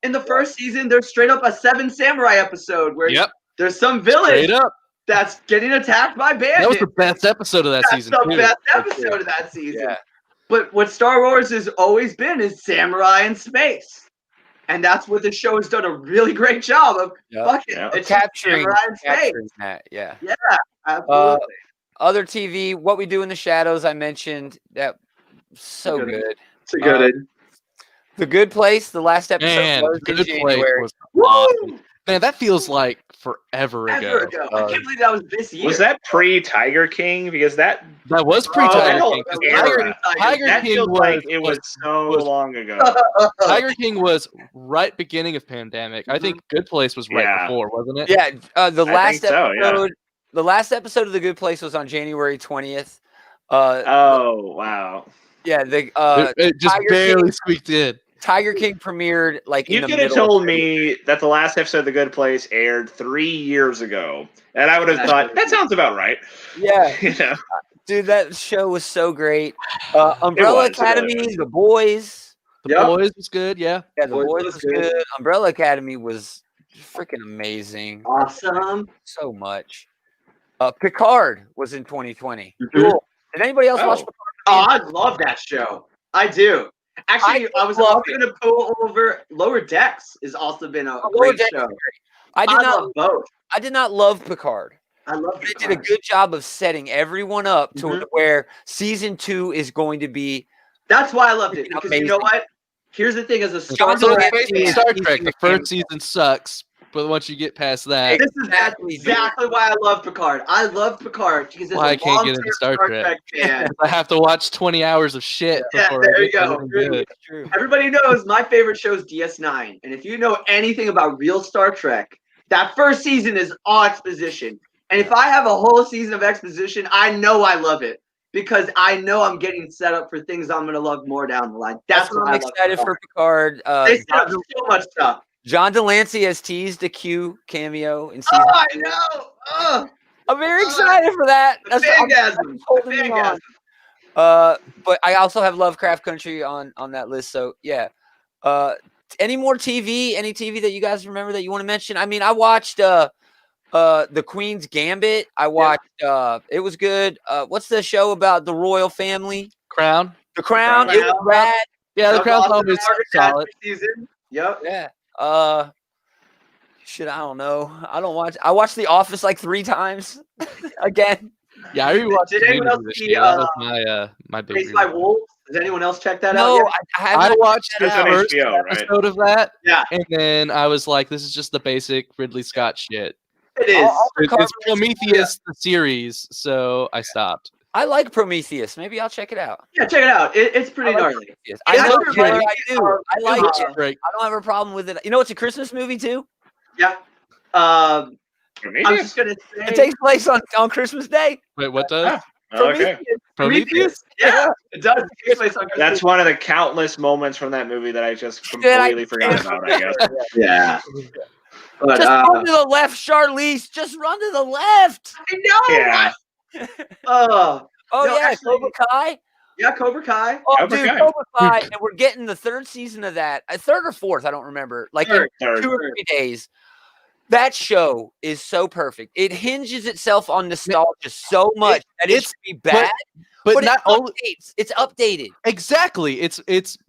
In the first season, there's straight up a 7 Samurai episode where there's some village Straight up. that's getting attacked by bandits. That was the best episode of that That's season. the too. best episode of that season. Yeah. But what Star Wars has always been is samurai in space. And that's what the show has done a really great job of. Fuck it. Yeah. It's just Capturing samurai in space. that. Yeah. Absolutely. Other TV, What We Do in the Shadows, I mentioned. That so Good. good. It's a good. The Good Place, the last episode Man, was in Good Place January. was Woo! awesome. Man, that feels like forever Ever ago. ago. I can't believe that was this year. Was that pre-Tiger King? Because that That was Oh, pre-Tiger that King. 'Cause era. Tiger that King feels was, like it was so long ago. Tiger King was right beginning of pandemic. I think Good Place was right Yeah. before, wasn't it? Yeah, the I last think so, yeah. episode. The last episode of The Good Place was on January 20th. Oh wow! Yeah, the It just Tiger barely King- squeaked in. Tiger King premiered like You in the could have middle. told me that the last episode of The Good Place aired 3 years ago, and I would have thought that sounds about right. Yeah, You know, dude, that show was so great. Umbrella It really Academy, was. The Boys. The Boys was good, yeah. Yeah, The Boys Boys was was good. good. Umbrella Academy was freaking amazing. Awesome. So much. Picard was in 2020. Mhm. Cool. Did anybody else watch Picard? Oh, I love that show. I do. Actually, I was love also going to go over Lower Decks has also been a Lower great Decks show. is great. I love both. did not love Picard. I love They Picard. did a good job of setting everyone up to Mhm. where season 2 is going to be. That's why I loved it. Freaking Because you know amazing. what? Here's the thing as a It's Star also Wars basically fan, Star he's Trek. in The the first cameo. season sucks, but once you get past that, this is exactly why I love Picard. I love Picard because Why I can't get into Star Trek. fan. I have to watch 20 hours of shit Yeah, before there I you get go. anything good. True. Everybody knows my favorite show is DS9. And if you know anything about real Star Trek, that first season is all exposition. And if I have a whole season of exposition, I know I love it because I know I'm getting set up for things I'm going to love more down the line. That's what why I'm I love excited for Picard. They set up so much stuff. John Delancey has teased a Q cameo in season. Oh, I know. Oh, I'm very excited for that. the I'm fangasm. holding The me on. fangasm. But I also have Lovecraft Country on that list. So yeah. Any more TV? Any TV that you guys remember that you want to mention? I mean, I watched The Queen's Gambit. I watched. It was good. What's the show about the royal family? Crown? The Crown. Crown. It was rad. Yeah, the That Crown's was always Margaret solid. Thatcher season. Yep. Yeah. Shit, I don't know. I watched The Office like 3 times again. Yeah, I rewatched Did anyone Community else this see, year. That was my big Raised by rewatch. Wolves. Does anyone else check that out? No, yet? I haven't. I watched the It's on first HBO, right? episode of that, Yeah, and then I was like, "This is just the basic Ridley Scott shit." it is. It's Prometheus the series, so I stopped. I like Prometheus. Maybe I'll check it out. Yeah, check it out. It's pretty I like gnarly. Prometheus. It's I know actually Taylor, like- I do. I like It's it. Great. I don't have a problem with it. You know, it's a Christmas movie too. Yeah. I was Prometheus? just gonna It say takes place on Christmas Day. Wait, what does? Okay. Prometheus? Yeah, it does. It takes place on Christmas. That's one of the countless moments from that movie that I just Dude, I- completely forgot about, I guess. Yeah. But Just run to the left, Charlize. Just run to the left. I know. Yeah. Oh, Oh No, yeah, actually- Cobra Kai. yeah, Cobra Kai. Oh, Cobra dude, Kai. Cobra Kai, and we're getting the 3rd season of that. 3rd or 4th, I don't remember. Like in Third. 2 or 3 days. That show is so perfect. It hinges itself on nostalgia so much that it should be bad, but not only it's updated. Exactly. It's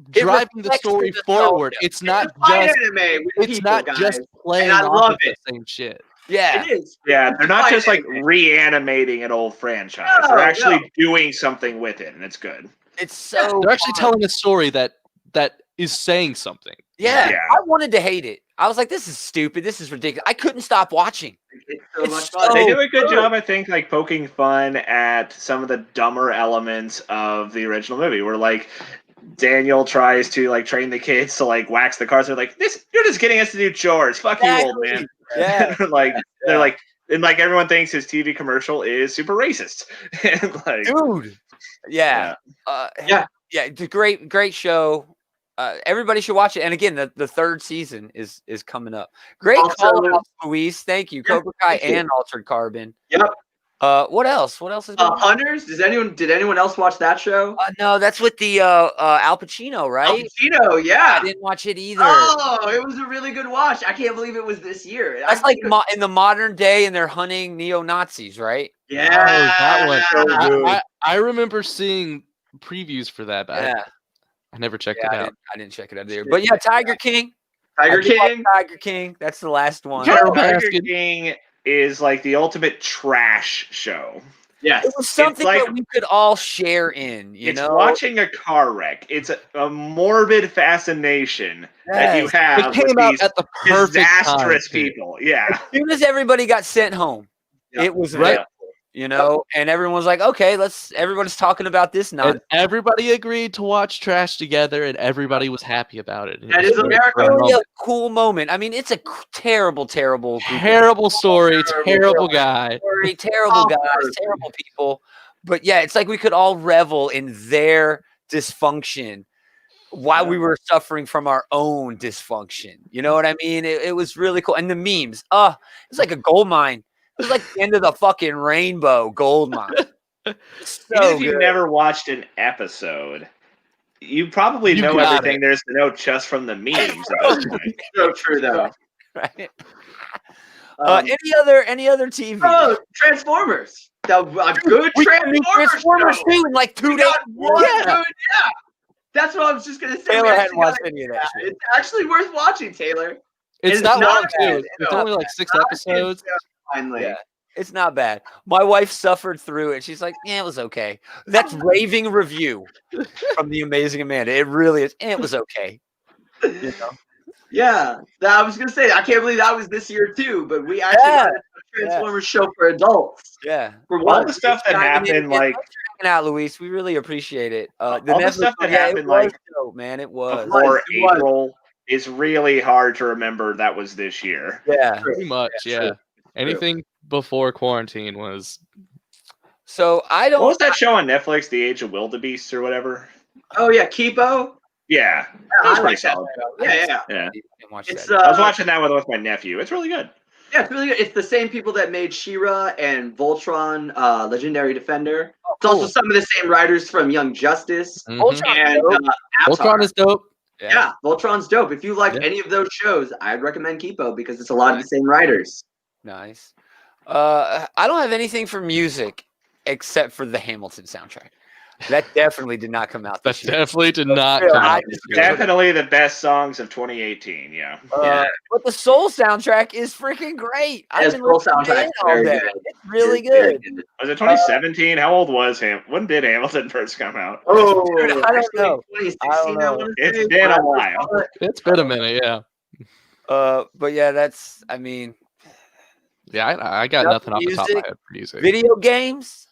driving the reflects story the forward. nostalgia. It's not a fight just anime with it's people, not guys. just playing And I off love of it. the same shit. Yeah. It is. Yeah, they're not Fight just like anime. reanimating an old franchise. They're actually doing something with it, and it's good. It's so They're actually telling a story that is saying something. Yeah. I wanted to hate it. I was like, this is stupid. This is ridiculous. I couldn't stop watching. It's so It's much fun. They do a good job, I think, like poking fun at some of the dumber elements of the original movie. Where like Daniel tries to like train the kids to like wax the cars. They're like, "This, you're just getting us to do chores. Fuck you, old man." Yeah. they're like, and like everyone thinks his TV commercial is super racist. And like, dude. Yeah. Yeah. It's a great show. Everybody should watch it. And again, the third season is coming up. Great call out, Luis. Thank you. Cobra Kai and Altered Carbon. Yep. What else? What else is going on? Hunters? Did anyone else watch that show? No, that's with the Al Pacino, right? Al Pacino, yeah. I didn't watch it either. Oh, it was a really good watch. I can't believe it was this year. That's like in the modern day, and they're hunting neo-Nazis, right? Yeah, that one. I remember seeing previews for that, but I never checked it out. I didn't check it out either. But yeah, Tiger King. Tiger King. That's the last one. Tiger King is like the ultimate trash show. Yes. It was something like, that we could all share in, you know? Watching a car wreck. It's a morbid fascination that you have it came out these at the perfect disastrous time, people. Yeah. As soon as everybody got sent home, it was right. You know, and everyone was like, okay, everybody's talking about this now. And everybody agreed to watch trash together, and everybody was happy about it. That is America. Really a cool moment. I mean, it's a terrible story, terrible guy. Story, terrible guys, terrible people. But yeah, it's like we could all revel in their dysfunction while we were suffering from our own dysfunction. You know what I mean? It was really cool. And the memes, it's like a gold mine. It was like the end of the fucking rainbow gold mine. Even if you've never watched an episode, you probably know everything there's to know just from the memes. So true, though. Right. Any other TV? Oh, Transformers. A good Transformers too in like 2 days. Yeah. That's what I was just gonna say. Taylor hadn't watched any of that shit. It's actually worth watching, Taylor. It's not long too. It's only like 6 episodes. Finally. Yeah, it's not bad. My wife suffered through it. She's like, yeah, it was okay. That's raving review from the amazing Amanda. It really is. It was okay. You know? Yeah, I was gonna say I can't believe that was this year too. But we actually got a Transformers show for adults. Yeah, for all the stuff that happened, like out, Luis, we really appreciate it. All the stuff that happened, like dope, man, it was before April is really hard to remember. That was this year. Yeah, pretty much. Yeah. Anything before quarantine was. So I don't. What was that show on Netflix, The Age of Wildebeest or whatever? Oh yeah, Kipo. Yeah, that was pretty solid. Yeah. I was watching that with my nephew. It's really good. Yeah, it's really good. It's the same people that made She-Ra and Voltron, Legendary Defender. It's also some of the same writers from Young Justice. Voltron is dope. Yeah, Voltron's dope. If you like any of those shows, I'd recommend Kipo because it's a lot of the same writers. Nice. I don't have anything for music except for the Hamilton soundtrack. That definitely did not come out this year. Definitely did not come out this year. Definitely the best songs of 2018, yeah. But the Soul soundtrack is freaking great. I've been listening to it all day. It's really good. Was it 2017? How old was when did Hamilton first come out? Oh, dude, I don't know. 2016, It's been a while. It's been a minute, yeah. But yeah, that's, I mean. Yeah, I got nothing off the top of my head for music. Video games?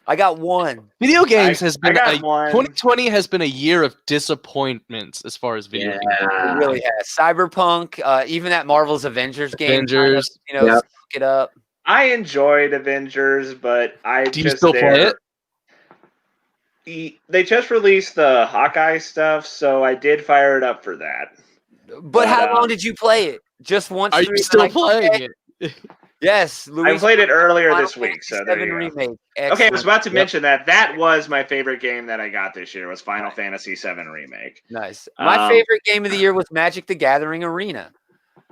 I got one. Video games has been 2020 has been a year of disappointments as far as video games. It really has. Cyberpunk, even that Marvel's Avengers game. Avengers, suck it up. I enjoyed Avengers, but Do you still play it? They just released the Hawkeye stuff, so I did fire it up for that. But how long did you play it? Just once? Are you still playing it? Yes, Luis, I played it earlier this week. So there you go. Remake. Okay, I was about to mention that was my favorite game that I got this year was Final Fantasy VII Remake. Nice. My favorite game of the year was Magic the Gathering Arena.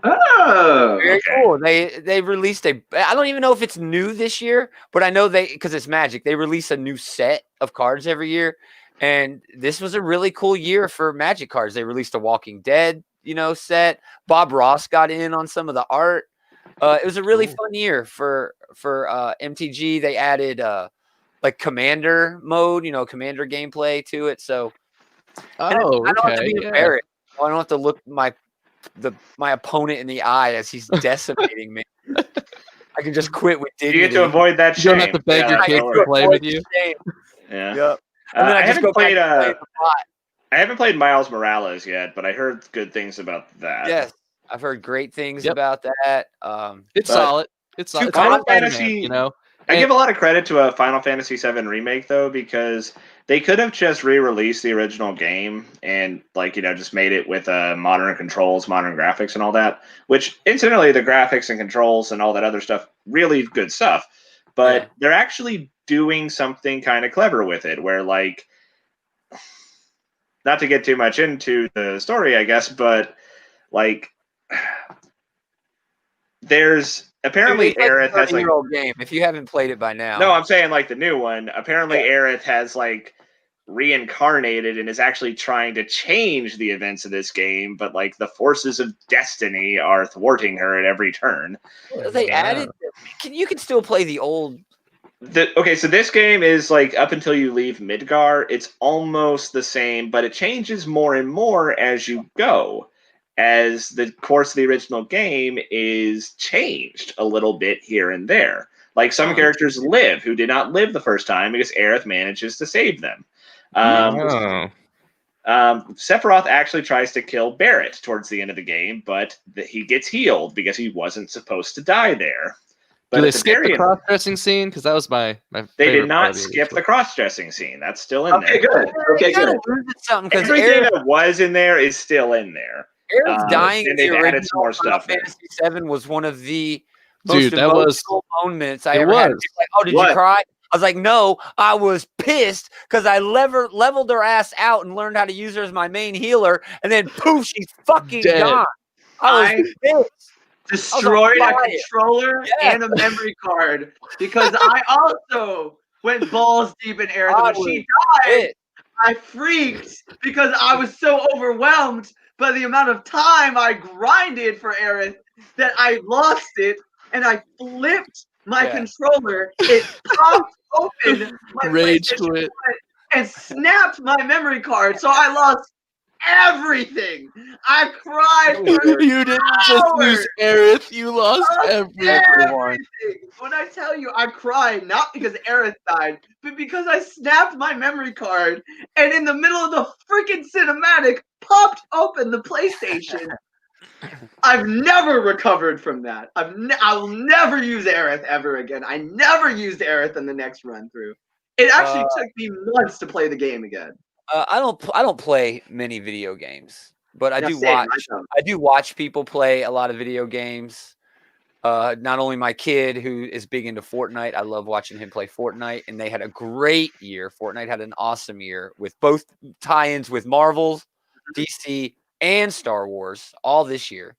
Oh, Very okay. cool. They released I don't even know if it's new this year, but I know because it's Magic. They release a new set of cards every year, and this was a really cool year for Magic cards. They released a Walking Dead, set. Bob Ross got in on some of the art. It was a really fun year for MTG. They added like Commander mode, Commander gameplay to it. So I don't have to be embarrassed. I don't have to look my opponent in the eye as he's decimating me. I can just quit with dignity. You get to avoid that You shame. don't have to beg your kids to play with you. Yeah. Yep. And then I just go back to playing the bot. I haven't played Miles Morales yet, but I heard good things about that. Yes, I've heard great things about that. It's solid. It's solid. Final It's Fantasy, I give a lot of credit to a Final Fantasy VII remake though, because they could have just re-released the original game and just made it with modern controls, modern graphics, and all that. Which, incidentally, the graphics and controls and all that other stuff, really good stuff. But they're actually doing something kind of clever with it, where not to get too much into the story, I guess, but there's apparently Aerith has a year-old game. If you haven't played it by now, no, I'm saying the new one. Apparently, Aerith has reincarnated and is actually trying to change the events of this game, but the forces of destiny are thwarting her at every turn. They added. You can still play the old. So this game is up until you leave Midgar, it's almost the same, but it changes more and more as you go. As the course of the original game is changed a little bit here and there. Some characters live who did not live the first time because Aerith manages to save them. Sephiroth actually tries to kill Barrett towards the end of the game, but he gets healed because he wasn't supposed to die there. But do they skip the cross-dressing scene? Because that was my They did not skip the cross-dressing scene. That's still in there. Good. Okay, good. Everything that was in there is still in there. Aerith dying in the added some more Final stuff. Fantasy VII was one of the most emotional moments I ever had. Oh, did you cry? I was like, no, I was pissed because I leveled her ass out and learned how to use her as my main healer, and then poof, she's fucking gone. I was pissed. Destroyed a controller and a memory card because I also went balls deep in Aerith. When she died, I freaked because I was so overwhelmed by the amount of time I grinded for Aerith that I lost it and I flipped my controller. It popped open my rage quit and snapped my memory card, so I lost everything. I cried for you didn't just lose Aerith, you lost everyone. When I tell you I cried, not because Aerith died, but because I snapped my memory card and in the middle of the freaking cinematic popped open the PlayStation. I've never recovered from that. I will never use Aerith ever again. I never used Aerith in the next run through. It actually took me months to play the game again. I don't play many video games, but I do watch people play a lot of video games. Not only my kid, who is big into Fortnite, I love watching him play Fortnite, and they had a great year. Fortnite had an awesome year with both tie-ins with Marvel's, DC, and Star Wars all this year.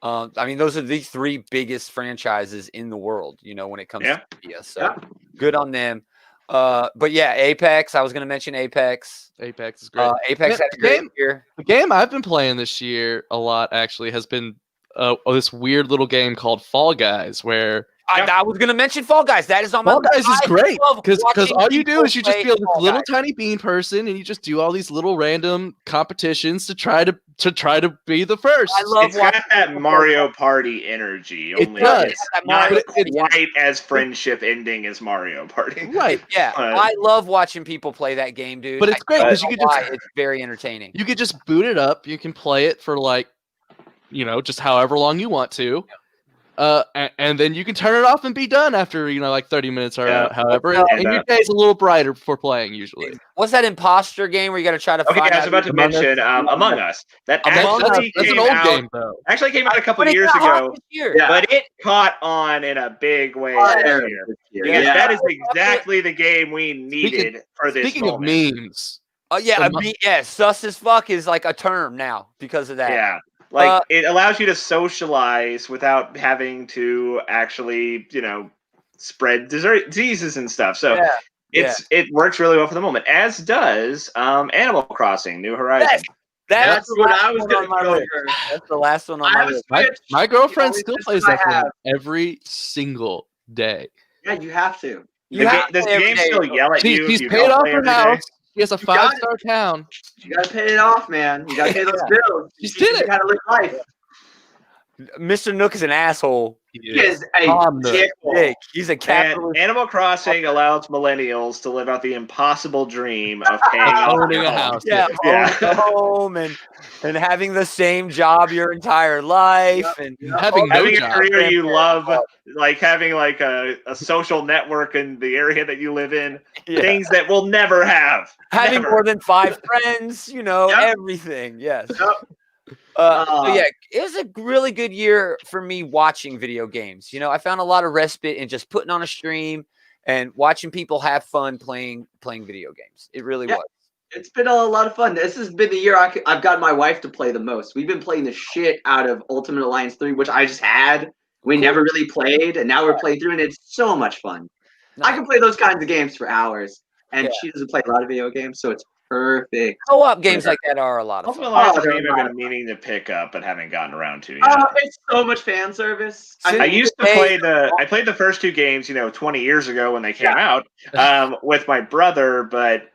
I mean, those are the three biggest franchises in the world, when it comes to media. So good on them. But yeah, Apex. I was going to mention Apex. Apex is great. Apex had a great year. The game I've been playing this year a lot actually has been this weird little game called Fall Guys, where I was going to mention Fall Guys. That is on my Fall Guys is great because all you do is you just be a little Guys. tiny bean person and you just do all these little random competitions to try to be the first. I love it's got that Mario Party energy. Only does. It's not quite as friendship ending as Mario Party. Right. Yeah. I love watching people play that game, dude. But it's great because it's very entertaining. You could just boot it up. You can play it for just however long you want to. And then you can turn it off and be done after 30 minutes or however. And your day's a little brighter before playing usually. What's that imposter game where you got to try to find I was about to mention Among Us. That actually that's an old game though. Actually came out a couple years ago, but it caught on in a big way this year. Because that is exactly the game we needed for this moment. Speaking of memes. Sus as fuck is like a term now because of that. Yeah. Like it allows you to socialize without having to actually, spread diseases and stuff. So it works really well for the moment, as does Animal Crossing: New Horizons. That's what I was going to go over. That's the last one on my list. My girlfriend still plays that game every single day. Yeah, you have to. Does the game still yell at you? She's paid off her house. She has a 5-star town. You gotta pay it off, man. You gotta pay those bills. She did it. You gotta live life. Mr. Nook is an asshole. He is a dick. He's a capitalist. Animal Crossing allows millennials to live out the impossible dream of paying off owning a house. Owning a home and having the same job your entire life and having a career you love, like having like a social network in the area that you live in. Things that we'll never have. Having more than 5 friends, everything. Yes. So yeah, it was a really good year for me watching video games. I found a lot of respite in just putting on a stream and watching people have fun playing video games. It really was. It's been a lot of fun. This has been the year I've got my wife to play the most. We've been playing the shit out of Ultimate Alliance 3, which I just had. We never really played, and now we're playing through, and it's so much fun. I can play those kinds of games for hours, and she doesn't play a lot of video games, so it's perfect. Co-op games like that are a lot of fun. Ultimate Alliance I've been meaning to pick up, but haven't gotten around to yet. It's so much fan service. I used to play I played the first 2 games, 20 years ago when they came out, with my brother, but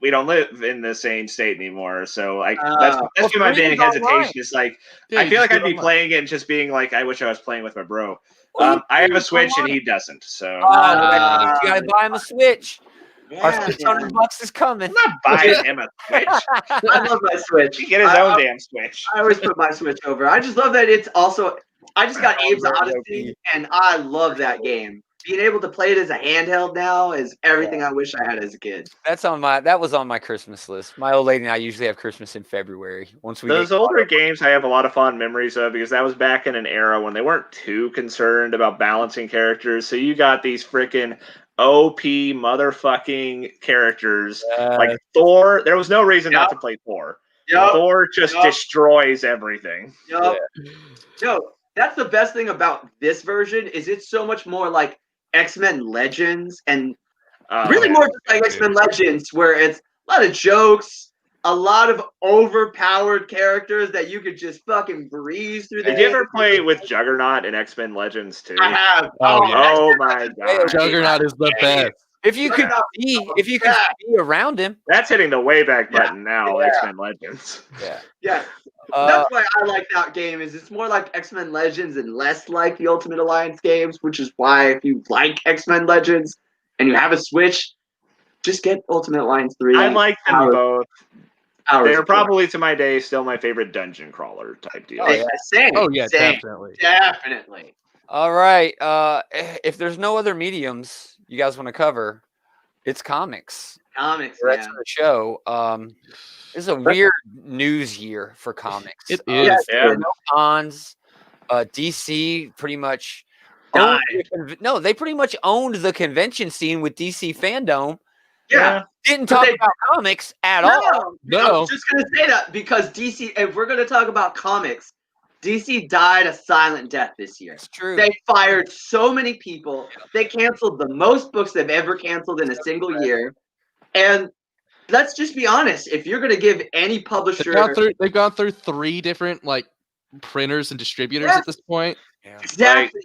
we don't live in the same state anymore. So that's my main hesitation. Is like I feel like I'd be playing it and just being like, I wish I was playing with my bro. I have a Switch and he doesn't. So you gotta buy him a Switch. Our $600 is coming. I'm not buying him a Switch. I love my Switch. He get his own damn Switch. I always put my Switch over. I just love that it's also. I just got Abe's Odyssey, and I love that game. Being able to play it as a handheld now is everything I wish I had as a kid. That was on my Christmas list. My old lady and I usually have Christmas in February. Those older games I have a lot of fond memories of because that was back in an era when they weren't too concerned about balancing characters. So you got these freaking OP motherfucking characters like Thor. There was no reason not to play Thor. Thor just destroys everything. That's the best thing about this version is it's so much more like X-Men Legends and really more just like X-Men Legends, where it's a lot of jokes, a lot of overpowered characters that you could just fucking breeze through the game. Did you ever play with Juggernaut in X-Men Legends too? I have. Oh my god. Juggernaut is the best. If you could be around him. That's hitting the way back button now, X-Men Legends. Yeah. That's why I like that game. Is it's more like X-Men Legends and less like the Ultimate Alliance games, which is why if you like X-Men Legends and you have a Switch, just get Ultimate Alliance 3. I like them both. They're probably to my day still my favorite dungeon crawler type deal. Same. Definitely. All right. If there's no other mediums you guys want to cover, it's comics. Comics, the rest of the show. This is a weird news year for comics. It is. No cons. DC pretty much they pretty much owned the convention scene with DC Fandom. Yeah. Didn't talk about comics at all. No. I was just going to say that because DC, if we're going to talk about comics, DC died a silent death this year. It's true. They fired so many people. They canceled the most books they've ever canceled in a single year. And let's just be honest. If you're going to give any publisher... They've gone through 3 different printers and distributors at this point. Yeah. Exactly.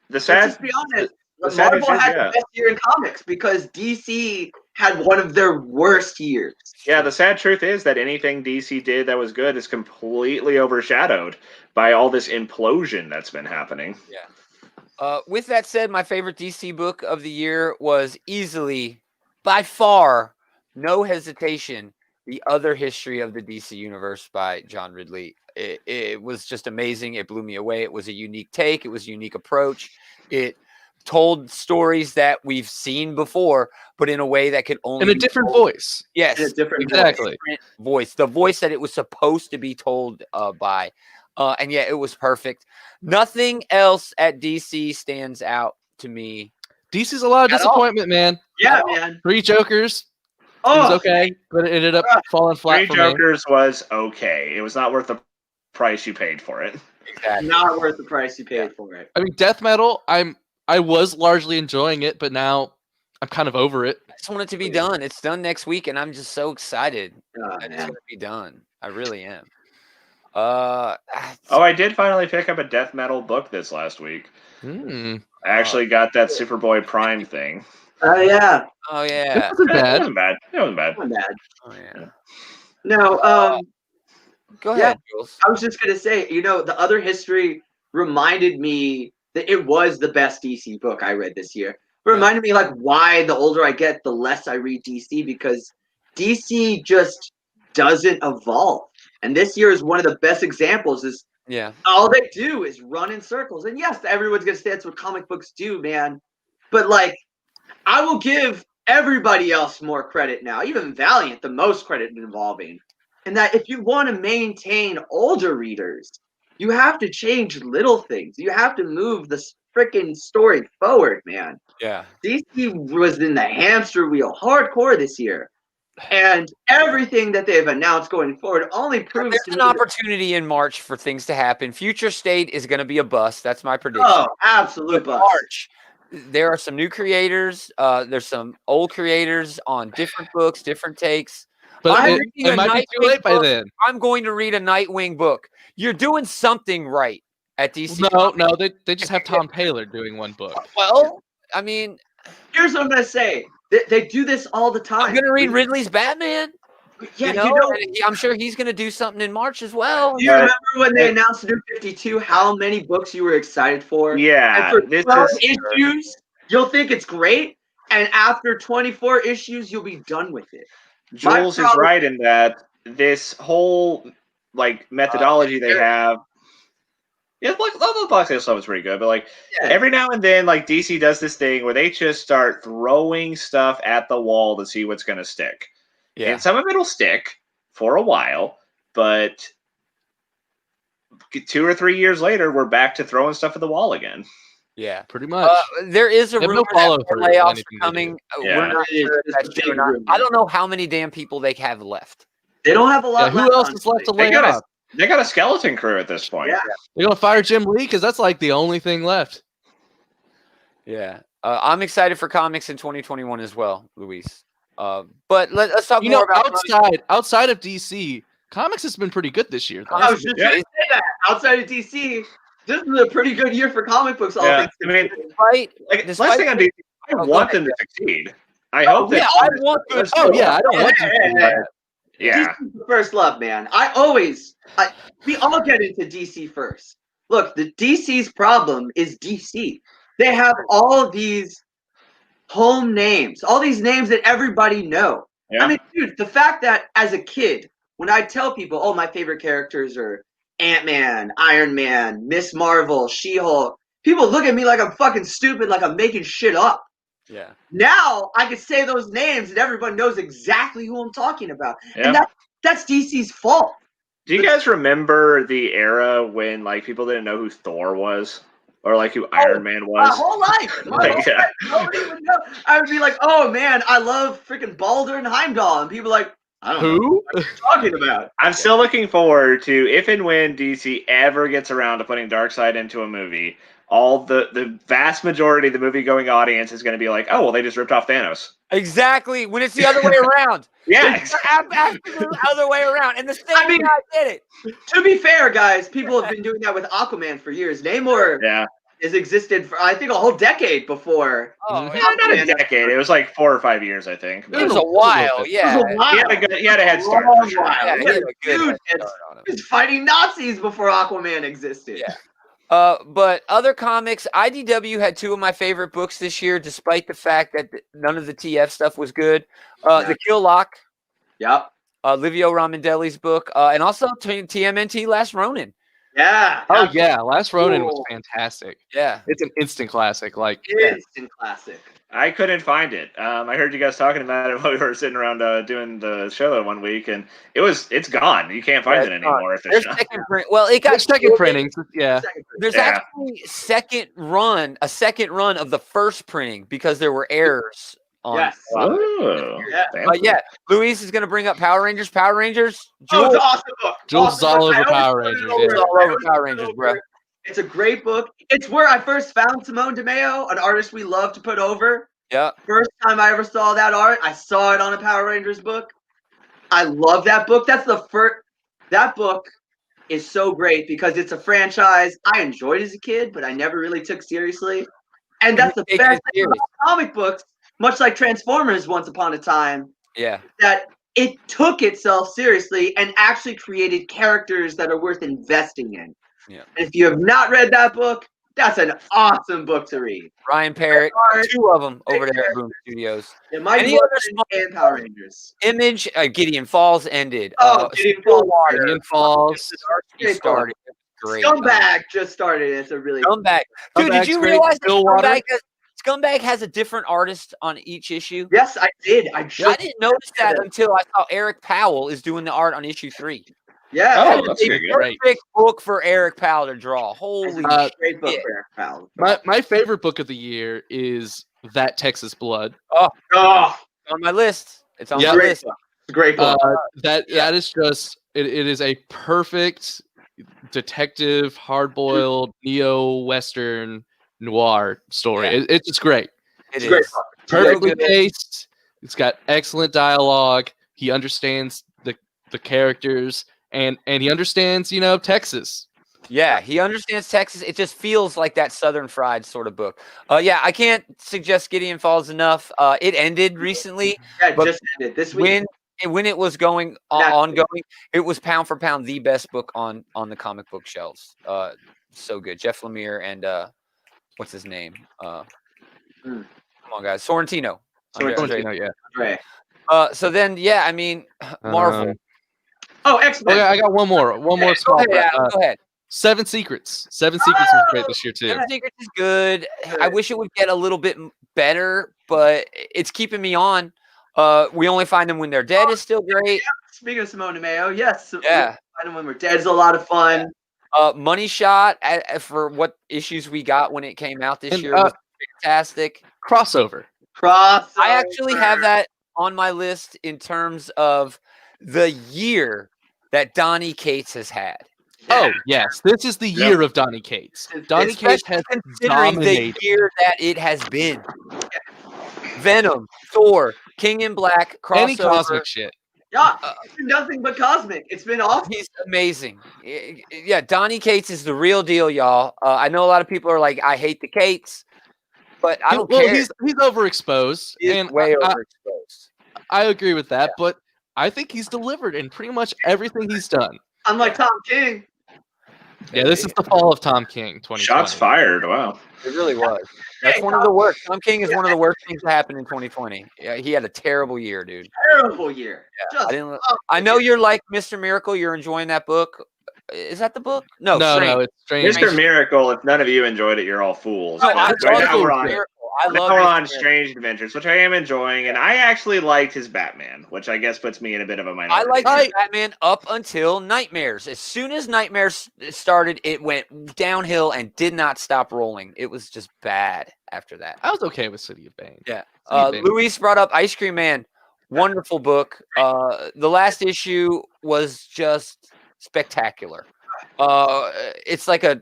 Let's just be honest. Marvel had the best year in comics because DC had one of their worst years. Yeah, the sad truth is that anything DC did that was good is completely overshadowed by all this implosion that's been happening. Yeah. With that said, my favorite DC book of the year was easily, by far, no hesitation, The Other History of the DC Universe by John Ridley. It was just amazing. It blew me away. It was a unique take. It was a unique approach. It told stories that we've seen before, but in a way that could only in a different voice. Yes, in a different voice. The voice that it was supposed to be told by. And yeah, it was perfect. Nothing else at DC stands out to me. DC's a lot of disappointment, man. Yeah, man. 3 Jokers. It was okay, but it ended up falling flat. 3 Jokers was okay. It was not worth the price you paid for it. Exactly. Not worth the price you paid for it. I mean, death metal. I was largely enjoying it, but now I'm kind of over it. I just want it to be done. It's done next week, and I'm just so excited Oh, that it's man. going to be done. I really am. I did finally pick up a death metal book this last week. I actually got that Superboy Prime thing. Oh, yeah. Oh yeah. It wasn't It bad. wasn't bad. It wasn't bad. Not bad. Oh yeah. No, Go Yeah. ahead, Jules. I was just going to say, the other history reminded me that it was the best DC book I read this year. It reminded me, like, why the older I get, the less I read DC, because DC just doesn't evolve. And this year is one of the best examples is Yeah. all they do is run in circles. And yes, everyone's going to say that's what comic books do, man. But, like, I will give everybody else more credit now, even Valiant, the most credit in evolving. And that if you want to maintain older readers, you have to change little things. You have to move the freaking story forward, man. Yeah. DC was in the hamster wheel hardcore this year. And everything that they've announced going forward only proves There's to an me that- opportunity in March for things to happen. Future State is going to be a bust. That's my prediction. Oh, absolute bust. March, there are some new creators. There's some old creators on different books, different takes. But I'm it reading a might be too Nightwing late by book. then. I'm going to read a Nightwing book. You're doing something right at DC. No, they just have Tom Taylor doing one book. Well, I mean, Here's what I'm going to say. They do this all the time. I'm going to read Ridley's Batman. Yeah, And I'm sure he's going to do something in March as well. Do you remember when they announced New 52, how many books you were excited for? Yeah, And for this 12 is issues, you'll think it's great. And after 24 issues, you'll be done with it. Jules is right in that this whole methodology they have. Yeah, the Black Sail stuff is pretty good, but every now and then, DC does this thing where they just start throwing stuff at the wall to see what's going to stick. Yeah. And some of it'll stick for a while, but 2 or 3 years later, we're back to throwing stuff at the wall again. Yeah, pretty much. There is a They have rumor no follow that through more on layoffs anything are they coming. Yeah. We're not sure if It's that's a true or big not. rumor. I don't know how many damn people they have left. They don't have a lot Who left. else is left to lay off? They got a skeleton crew at this point. Yeah. They're gonna fire Jim Lee because that's like the only thing left. Yeah, I'm excited for comics in 2021 as well, Luis. But let's talk more about outside of DC, comics has been pretty good this year. Though. I was just going to say that. Outside of DC, this is a pretty good year for comic books. All Yeah, things I mean, despite last thing on DC, I want them to succeed. I hope that. I want them. Oh yeah, I don't want to. Yeah. DC's the first love, man. We all get into DC first. Look, the DC's problem is DC. They have all of these home names, all these names that everybody know. Yeah. I mean, dude, the fact that as a kid, when I tell people, oh, my favorite characters are Ant-Man, Iron Man, Miss Marvel, She-Hulk, people look at me like I'm fucking stupid, like I'm making shit up. Yeah. Now I can say those names and everyone knows exactly who I'm talking about. Yeah. And that's DC's fault. Do you guys remember the era when people didn't know who Thor was or who Iron Man was? My whole life. Nobody would know. I would be like, oh man, I love freaking Baldur and Heimdall. And people are like, I don't know Who? what you're talking about. I'm still looking forward to if and when DC ever gets around to putting Darkseid into a movie. All the vast majority of the movie going audience is going to be like, oh well, they just ripped off Thanos. Exactly. When it's the other way around. Yeah, It's the other way around. And the same guy did it. To be fair, guys, people have been doing that with Aquaman for years. Namor has existed for, I think, a whole decade before. Oh, not a decade. It was 4 or 5 years, I think. It was a while. Yeah. It was a while. He had a head start. Long for sure. while. Yeah, he had a good Dude, head start on him. he was fighting Nazis before Aquaman existed. Yeah. But other comics, IDW had 2 of my favorite books this year, despite the fact that none of the TF stuff was good. The Kill Lock, Yep. Livio Ramondelli's book, and also TMNT Last Ronin. Yeah. Oh yeah, Last Ronin was fantastic. Yeah. It's an instant classic. Instant classic. I couldn't find it. I heard you guys talking about it while we were sitting around doing the show that one week, and it's gone. You can't find it anymore. If There's it's second print. Well, it got There's second printings. Yeah. There's actually a second run of the first printing because there were errors on. Yes. Oh, Yeah, Luis is going to bring up Power Rangers. Power Rangers. Oh, Jules, it's an awesome book. Jules Awesome is all book. I over always Power put it Rangers, over. yeah. Jules all I over always Power put it Rangers, over. bro. It's a great book. It's where I first found Simone DeMeo, an artist we love to put over. Yeah. First time I ever saw that art, I saw it on a Power Rangers book. I love that book. That's the first. That book is so great because it's a franchise I enjoyed as a kid, but I never really took seriously. And that's the Take best it thing serious. about comic books, much like Transformers once upon a time, Yeah. that it took itself seriously and actually created characters that are worth investing in. Yeah. And if you have not read that book, that's an awesome book to read. Ryan Parrott, Art, 2 of them over there at Boom Studios. Yeah, Mike Any Morton other small and Power Rangers. Image? Gideon Falls ended. Gideon Falls. Gideon Falls. He started. Great. Scumbag just started. It's a really Scumbag. Dude, did Scumbag's you great. realize that Stillwater. Scumbag has a different artist on each issue? Yes, I did. I didn't notice that until I saw Eric Powell is doing the art on issue 3. Yeah. Oh, That that's is a good. perfect book for Eric Powell to draw. Holy Great book shit. for Eric Powell. My favorite book of the year is That Texas Blood. Oh, It's on my list. It's on Yeah. my list. great book. That is just it is a perfect detective, hard-boiled neo-western noir story. Yeah. It's just great. It It's great is. book. Perfectly good. paced. It's got excellent dialogue. He understands the characters and he understands, Texas. Yeah, he understands Texas. It just feels like that Southern Fried sort of book. Yeah, I can't suggest Gideon Falls enough. It ended recently. Yeah, but just ended this week. When it was going ongoing, it was pound for pound the best book on the comic book shelves. So good. Jeff Lemire and what's his name? Come on, guys. Sorrentino. Sorrentino, yeah. Right. So then, yeah, I mean, Marvel. Oh, X-Men. Okay, I got one more. One more Go small. ahead, Adam, go ahead. Seven Secrets. Seven Secrets was great this year too. Seven Secrets is good. I wish it would get a little bit better, but it's keeping me on. We Only Find Them When They're Dead is still great. Speaking of Simone DeMeo, yes. Yeah. Find Them When We're Dead is a lot of fun. Money Shot for what issues we got when it came out this year was fantastic. Crossover. I actually have that on my list in terms of the year that Donnie Cates has had. Oh, yes. This is the year of Donnie Cates. Donnie Cates has Considering dominated. the year that it has been. Venom, Thor, King in Black, crossover. Any cosmic shit. Yeah, it's been nothing but cosmic. It's been awesome. He's amazing. Yeah, Donnie Cates is the real deal, y'all. I know a lot of people are like, I hate the Cates, but I don't care. He's overexposed. He's way overexposed. I agree with that, but I think he's delivered in pretty much everything he's done. Unlike Tom King. Yeah, this is the fall of Tom King, 2020. Shots fired. Wow. It really was. That's one of the worst. Tom King is one of the worst things to happen in 2020. Yeah, he had a terrible year, dude. Terrible year. Yeah, I know you're like Mr. Miracle. You're enjoying that book. Is that the book? No, no, it's Strange. Mr. Miracle, if none of you enjoyed it, you're all fools. No, But I right love now we're on, Miracle. I love we're Mr. on Miracle. Strange Adventures, which I am enjoying, and I actually liked his Batman, which I guess puts me in a bit of a I minority. liked Batman up until Nightmares. As soon as Nightmares started, it went downhill and did not stop rolling. It was just bad after that. I was okay with City of Bane. Yeah. City of Bane. Luis brought up Ice Cream Man. Wonderful book. The last issue was just spectacular. It's like a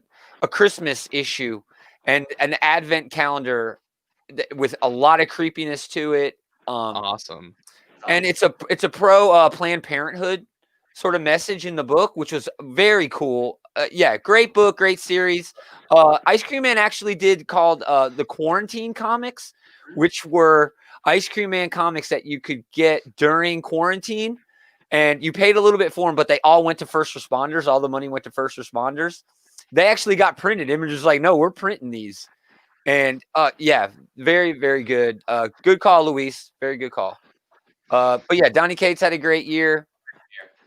Christmas issue and an advent calendar with a lot of creepiness to it. Awesome. And it's a pro Planned Parenthood sort of message in the book, which was very cool. Yeah, great book, great series. Ice Cream Man actually did called the Quarantine comics, which were Ice Cream Man comics that you could get during quarantine, and you paid a little bit for them, but they all went to first responders. All the money went to first responders. They actually got printed. Image was like, no, we're printing these. And yeah, very, very good. Good call, Luis. Very good call. But yeah, Donnie Cates had a great year.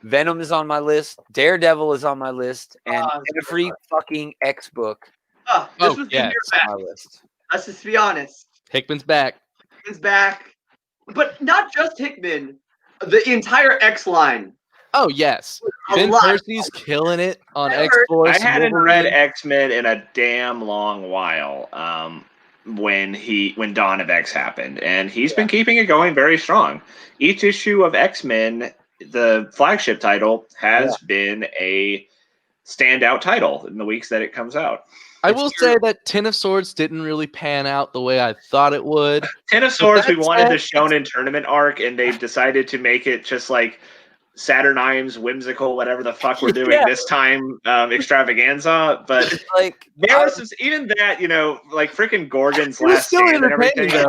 Venom is on my list. Daredevil is on my list. And every fucking X book This was the year on back. my list. Let's just be honest. Hickman's back. Hickman's back. But not just Hickman. The entire X line. Oh, yes. A Ben lot. Percy's killing it on I heard- X-Force. I hadn't Wolverine. read X-Men in a damn long while. when Dawn of X happened, and he's been keeping it going very strong. Each issue of X-Men, the flagship title, has been a standout title in the weeks that it comes out. I will say that Ten of Swords didn't really pan out the way I thought it would. Ten of Swords, we wanted the Shonen tournament arc, and they decided to make it just like Saturnine's whimsical, whatever the fuck we're doing this time, extravaganza. But like there was some, even that, you know, like freaking Gorgon's last stand and everything. Because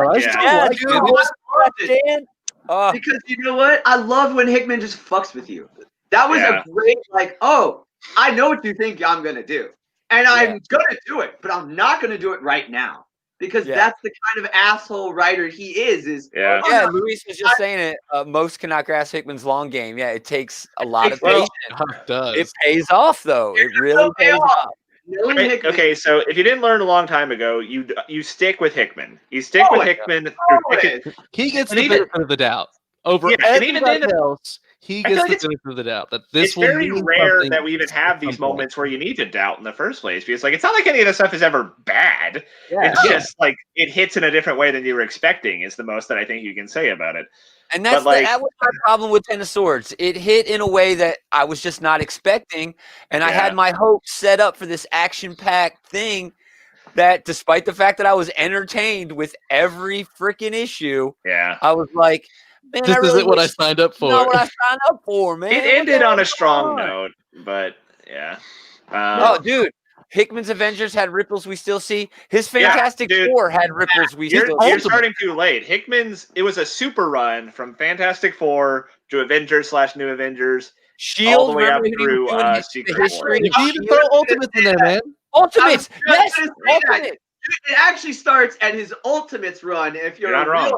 you know what? I love when Hickman just fucks with you. That was a great, like, oh, I know what you think I'm gonna do. And I'm gonna do it, but I'm not gonna do it right now. Because that's the kind of asshole writer he is. Luis was just saying it. Most cannot grasp Hickman's long game. Yeah, it takes a lot of patience. It does. It pays off, though. It really pays off. Okay, so if you didn't learn a long time ago, you stick with Hickman. You stick with Hickman. He gets the benefit of the doubt over everybody else. He gets the benefit of the doubt that this will very rare that we even have these moments where you need to doubt in the first place, because like it's not like any of this stuff is ever bad. It's just like it hits in a different way than you were expecting is the most that I think you can say about it. And that was my problem with Ten of Swords. It hit in a way that I was just not expecting, and I had my hopes set up for this action-packed thing that, despite the fact that I was entertained with every freaking issue, I was like, man, this isn't what I signed up for. Not what I signed up for, man. It ended on a strong note, but dude, Hickman's Avengers had ripples we still see. His Fantastic Four had ripples we still see. You're starting too late. It was a super run from Fantastic Four to Avengers/New Avengers, Shield, all the way up through Secret War. You even throw Ultimates in there, man. Ultimates, yes, Ultimates. It actually starts at his Ultimates run. If you're not wrong,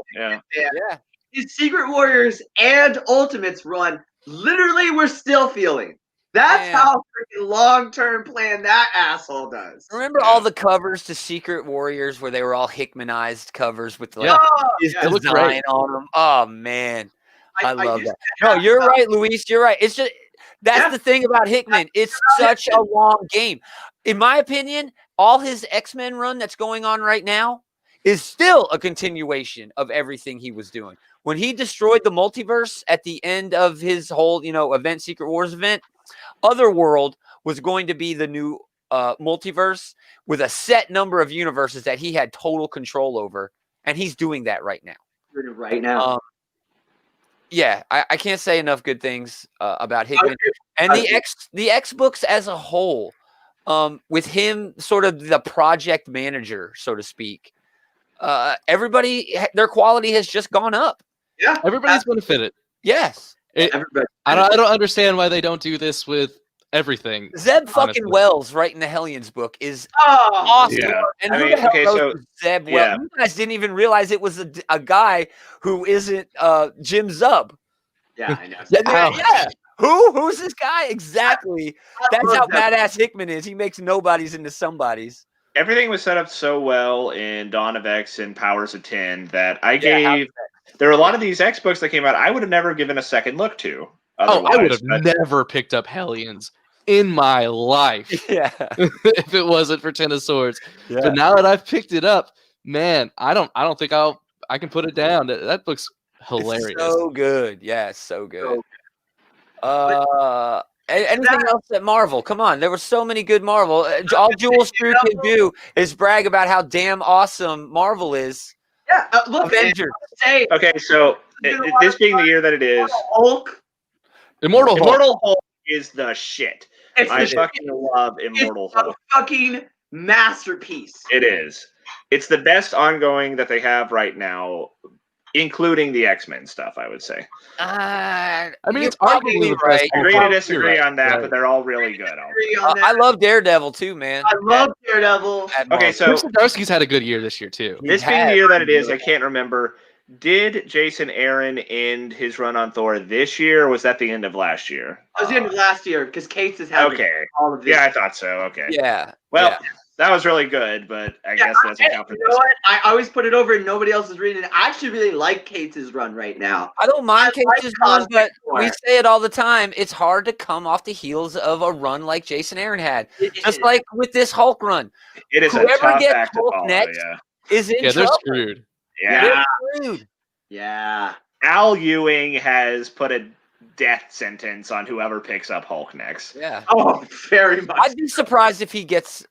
his Secret Warriors and Ultimates run, literally, we're still feeling. That's how freaking long-term plan that asshole does. Remember all the covers to Secret Warriors where they were all Hickmanized covers with his design on them? Oh, man. I love that. No, you're right, Luis. You're right. It's just that's the thing about Hickman. It's such a long game. In my opinion, all his X-Men run that's going on right now is still a continuation of everything he was doing. When he destroyed the multiverse at the end of his whole, event, Secret Wars event, Otherworld was going to be the new multiverse with a set number of universes that he had total control over, and he's doing that right now. I can't say enough good things about Hickman and the X books as a whole. With him, sort of the project manager, so to speak. Everybody, their quality has just gone up. Yeah, everybody's benefited. Yes, I don't understand why they don't do this with everything. Zeb fucking Wells writing the Hellions book is awesome. Yeah. And who the hell knows Zeb Wells? You guys didn't even realize it was a guy who isn't Jim Zub. Yeah, I know. Who's this guy? Exactly. That's how badass Hickman is. He makes nobodies into somebodies. Everything was set up so well in Dawn of X and Powers of 10 that I gave. There are a lot of these X books that came out I would have never given a second look to. I would have never picked up Hellions in my life if it wasn't for Ten of Swords. Yeah. But now that I've picked it up, man, I don't think I can put it down. That book's hilarious. It's so good. Yeah, so good. Anything else at Marvel? Come on, there were so many good Marvel. All Jules Drew can do is brag about how damn awesome Marvel is. Yeah, look, Avengers. Okay, so this being the year that it is, Immortal Hulk is the shit. I fucking love Immortal Hulk. It's a fucking masterpiece. It is. It's the best ongoing that they have right now, including the X-Men stuff, I would say. It's probably right. Agree to disagree on that, but they're all really good. I love Daredevil too, man. I love Daredevil. Okay, so Zdarsky's had a good year this year too. This being the year that it is, I can't remember. Did Jason Aaron end his run on Thor this year, or was that the end of last year? It was the end of last year because Cates has had all of this. Yeah, I thought so. Okay. Yeah. Well, that was really good, but I guess that's account for this. You know what? I always put it over and nobody else is reading it. I actually really like Cates' run right now. I don't mind Cates' run, but we say it all the time. It's hard to come off the heels of a run like Jason Aaron had. Just like with this Hulk run. It is Whoever a tough gets act to Hulk follow, next, is in Yeah, they're trouble. screwed. Yeah. They're screwed. Yeah. Al Ewing has put a death sentence on whoever picks up Hulk next. Yeah. Oh, very much. I'd be surprised if he gets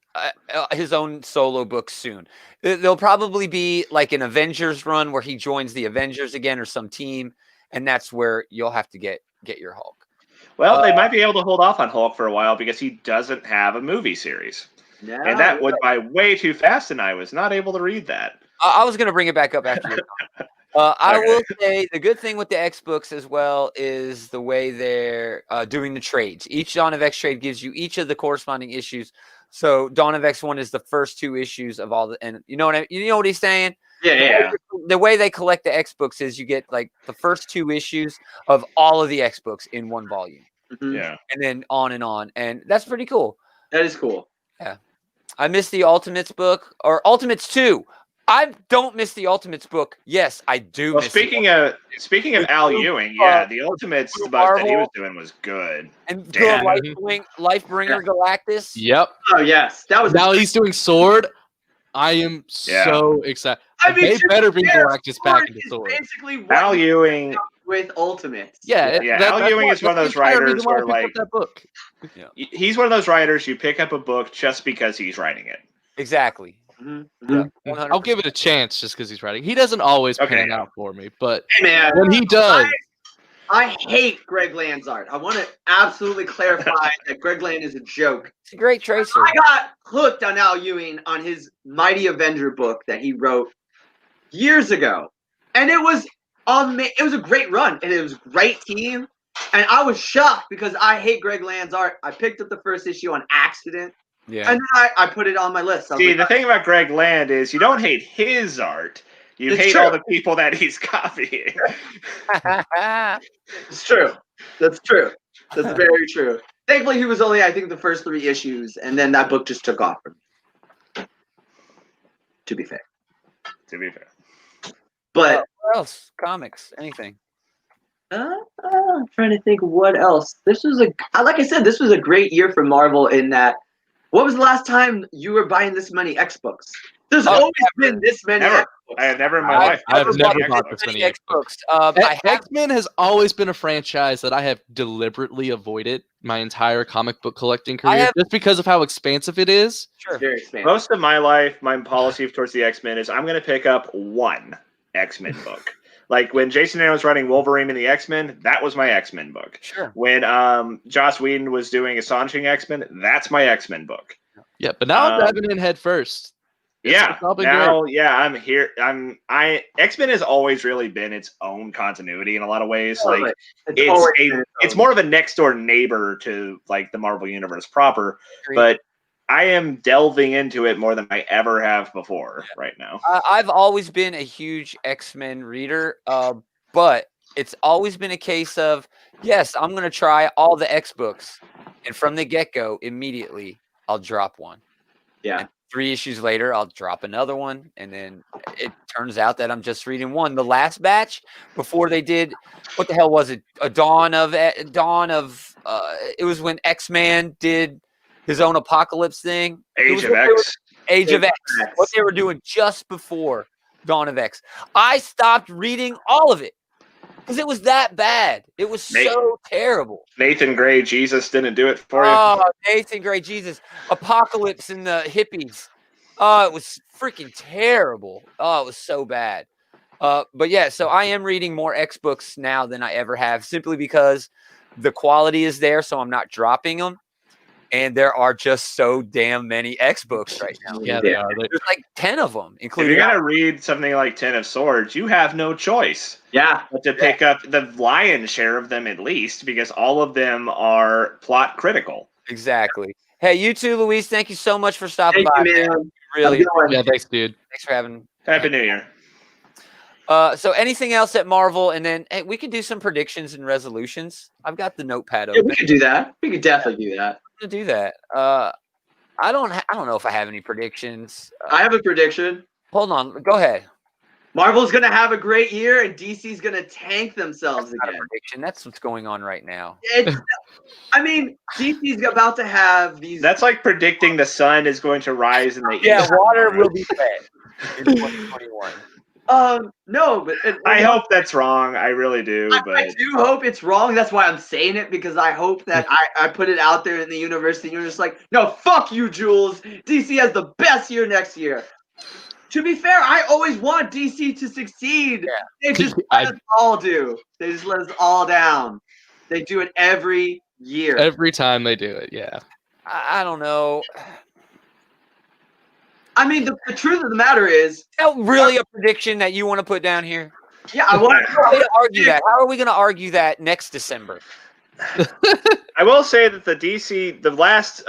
his own solo book soon. There'll probably be like an Avengers run where he joins the Avengers again or some team, and that's where you'll have to get your Hulk. Well, they might be able to hold off on Hulk for a while because he doesn't have a movie series. No, And that went by way too fast, and I was not able to read that. I was going to bring it back up after your I will say the good thing with the X books as well is the way they're doing the trades. Each Dawn of X trade gives you each of the corresponding issues. So Dawn of X 1 is the first 2 issues of all the, and you know what he's saying? Yeah. The way they collect the X books is you get like the first 2 issues of all of the X books in one volume. Mhm. Yeah. And then on, and that's pretty cool. That is cool. Yeah. I missed the Ultimates book or Ultimates 2. I don't miss the Ultimates book. Yes, I do. Well, miss speaking of Al Ewing, yeah, the Ultimates book that he was doing was good. and Damn. Lifebringer Galactus. Yep. Oh yes, that was. Now he's doing Sword. I am so excited. They better bring Galactus back into Sword. Basically, what Al he Ewing with Ultimates. Yeah, Al Ewing is one of those writers where, like, that book. he's one of those writers you pick up a book just because he's writing it. Exactly. Mm-hmm. Yeah, I'll 100%. give it a chance just because he's writing. He doesn't always pan out for me, but Hey man, when he does, I hate Greg Land's art. I want to absolutely clarify that Greg Land is a joke. It's a great tracer. I got hooked on Al Ewing on his Mighty Avenger book that he wrote years ago, and it was a great run, and it was a great team, and I was shocked because I hate Greg Land's art. I picked up the first issue on accident. Yeah. And then I put it on my list. See, the thing about Greg Land is you don't hate his art. You hate all the people that he's copying. It's true. That's true. That's very true. Thankfully, he was only, I think, the first 3 issues, and then that book just took off for me. To be fair. But what else? Comics? Anything? I'm trying to think what else. This was like I said, this was a great year for Marvel in that. What was the last time you were buying this many X books? There's always been this many X books. I have never in my life. I've never bought this many X books. X-Men has always been a franchise that I have deliberately avoided my entire comic book collecting career just because of how expansive it is. Sure. Very expansive. Most of my life, my policy towards the X-Men is I'm going to pick up one X-Men book. Like when Jason Aaron was writing Wolverine and the X-Men, that was my X-Men book. Sure. When Joss Whedon was doing Astonishing X-Men, that's my X-Men book. Yeah, but now I'm diving in head first. I'm here. X-Men has always really been its own continuity in a lot of ways. Like it's more of a next door neighbor to like the Marvel Universe proper. But I am delving into it more than I ever have before right now. I've always been a huge X-Men reader, but it's always been a case of, yes, I'm going to try all the X books. And from the get-go, immediately, I'll drop one. Yeah. And 3 issues later, I'll drop another one. And then it turns out that I'm just reading one. The last batch, before they did, what the hell was it? It was when X-Man did his own apocalypse thing. Age of X. What they were doing just before Dawn of X. I stopped reading all of it because it was that bad. It was so terrible. Nathan Gray, Jesus didn't do it for you. Oh, Nathan Gray, Jesus. Apocalypse and the hippies. Oh, it was freaking terrible. Oh, it was so bad. But yeah, so I am reading more X books now than I ever have simply because the quality is there, so I'm not dropping them. And there are just so damn many X books right now. Yeah, they are. There's like 10 of them, including. If you're gonna read something like 10 of Swords, you have no choice. Yeah. But to pick up the lion's share of them at least, because all of them are plot critical. Exactly. Hey, you too, Luis. Thank you so much for stopping by. Thank you, man. Really. Yeah, thanks, dude. Thanks for having. Happy New Year. So anything else at Marvel, and then hey, we could do some predictions and resolutions. I've got the notepad Yeah, open. we could do that. We could definitely do that. To do that. I don't know if I have any predictions. I have a prediction. Hold on. Go ahead. Marvel's gonna have a great year, and DC's gonna tank themselves Not a again. prediction. That's what's going on right now. I mean, DC's about to have these. That's like predicting the sun is going to rise in the east. Yeah, water will be wet. in 2021. No, but I hope that's wrong. I really do. I But do hope it's wrong. That's why I'm saying it, because I hope that I put it out there in the universe and you're just like, no, fuck you, Jules. DC has the best year next year. To be fair, I always want DC to succeed. Yeah. They just let us all do. They just let us all down. They do it every year. Every time they do it, yeah. I don't know. I mean, the truth of the matter is, Is that really a prediction that you want to put down here? yeah, I want to argue that. How are we going to argue that next December? I will say that the last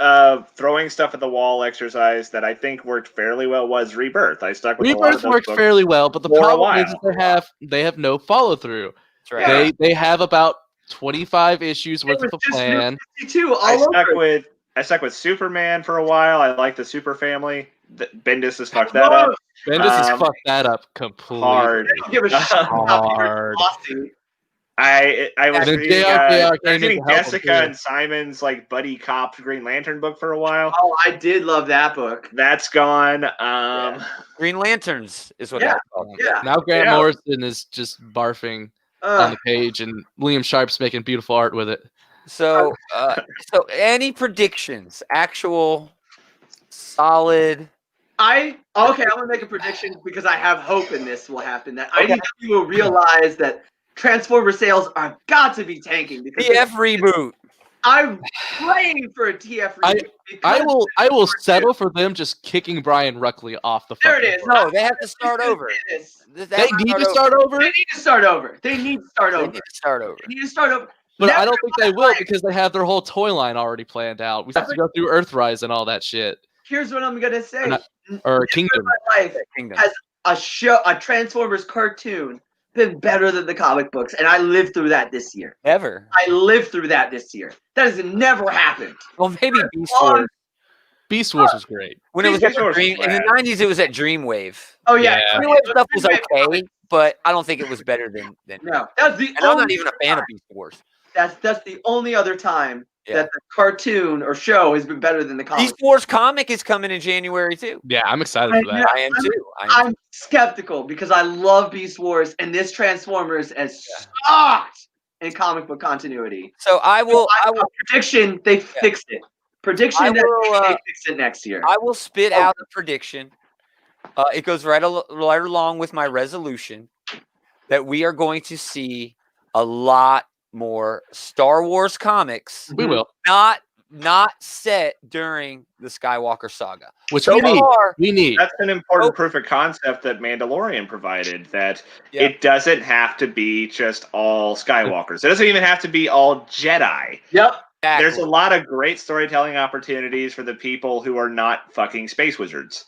throwing stuff at the wall exercise that I think worked fairly well was Rebirth. I stuck with a lot of Rebirth those worked books fairly well, but the for a problem is while. that they have no follow through. That's right. They have about 25 issues worth of a plan. I stuck with Superman for a while. I like the Super Family. Bendis has fucked that up. Bendis has fucked that up completely. Hard. I don't give a shit about Hard. I was And reading, JR came in to help him, Jessica too. and Simon's like buddy cop Green Lantern book for a while. Oh, I did love that book. That's gone. Green Lanterns is what Yeah. that's called. Yeah. Now Grant Morrison is just barfing on the page, and Liam Sharp's making beautiful art with it. So, so any predictions? Actual, solid. I'm gonna make a prediction because I have hope in this will happen. That IDW will realize that Transformer sales are got to be tanking because TF reboot. I'm praying for a TF reboot. I will settle for them just kicking Brian Ruckley off the There it fucking is. board. No, they have to start over. They need to start over. They need to start over. They need to start over. They need to start over. They need to start over. But Never I don't think they will mind. because they have their whole toy line already planned out. We have to go through Earthrise and all that shit. Here's what I'm gonna say. Or Kingdom. My life Kingdom. has a Transformers cartoon been better than the comic books, and I lived through that this year. Ever. I lived through that this year. That has never happened. Well, maybe Beast Wars. Beast Wars was great. When it was Beast at Wars was Dream, in the rad. 90s, it was at Dreamwave. Oh yeah, Yeah. Dreamwave stuff was okay, but I don't think it was better than. No, that's the. And I'm not even a fan of Beast Wars. That's the only other time that the cartoon or show has been better than the comic. Beast Wars comic is coming in January too. Yeah, I'm excited for that. I am too. I'm skeptical because I love Beast Wars, and this Transformers has sucked in comic book continuity. So I will. Prediction: they fixed it. Prediction that they fix it next year. I will spit out a prediction. It goes right along with my resolution that we are going to see a lot more Star Wars comics. We will. Not set during the Skywalker saga. Which So we need. That's an important proof of concept that Mandalorian provided, that it doesn't have to be just all Skywalkers. It doesn't even have to be all Jedi. Yep. Exactly. There's a lot of great storytelling opportunities for the people who are not fucking space wizards.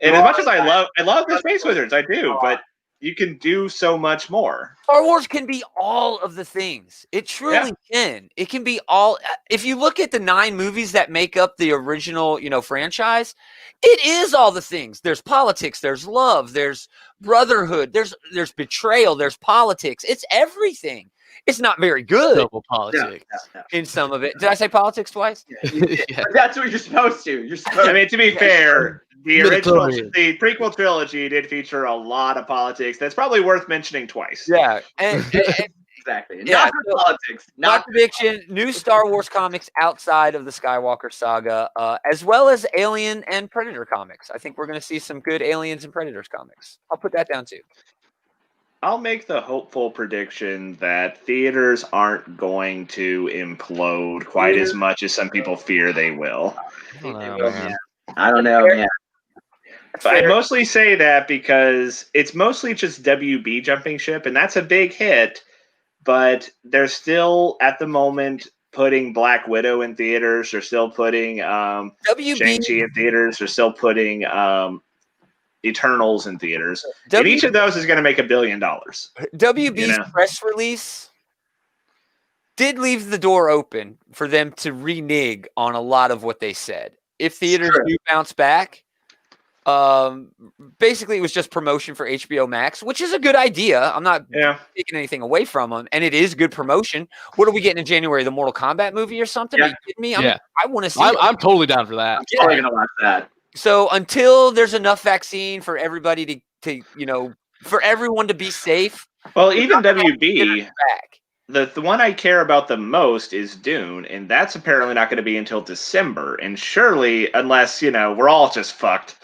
And as much as I love the space wizards, I do, but you can do so much more. Star Wars can be all of the things. It truly can. It can be all. If you look at the 9 movies that make up the original, franchise, it is all the things. There's politics. There's love. There's brotherhood. There's betrayal. There's politics. It's everything. It's not very good. Double politics. In some of it. Did I say politics twice? Yeah. That's what you're supposed to. You're supposed I mean, to be fair, the prequel trilogy did feature a lot of politics. That's probably worth mentioning twice. Yeah. And exactly. Yeah, Not for politics. my prediction, new Star Wars comics outside of the Skywalker saga, as well as Alien and Predator comics. I think we're going to see some good Aliens and Predators comics. I'll put that down too. I'll make the hopeful prediction that theaters aren't going to implode quite as much as some people fear they will. I don't know, man. I mostly say that because it's mostly just WB jumping ship, and that's a big hit, but they're still, at the moment, putting Black Widow in theaters. They're still putting Shang-Chi in theaters. They're still putting Eternals in theaters. And each of those is going to make $1 billion. WB's press release did leave the door open for them to renege on a lot of what they said. If theaters do bounce back, basically it was just promotion for HBO Max, which is a good idea. I'm not taking anything away from them, and it is good promotion. What are we getting in January? The Mortal Kombat movie or something? Are you kidding me? I want to see. I'm totally down for that. I'm totally gonna watch that. So until there's enough vaccine for everybody to for everyone to be safe. Well, even WB, back. the one I care about the most is Dune, and that's apparently not going to be until December. And surely, unless we're all just fucked,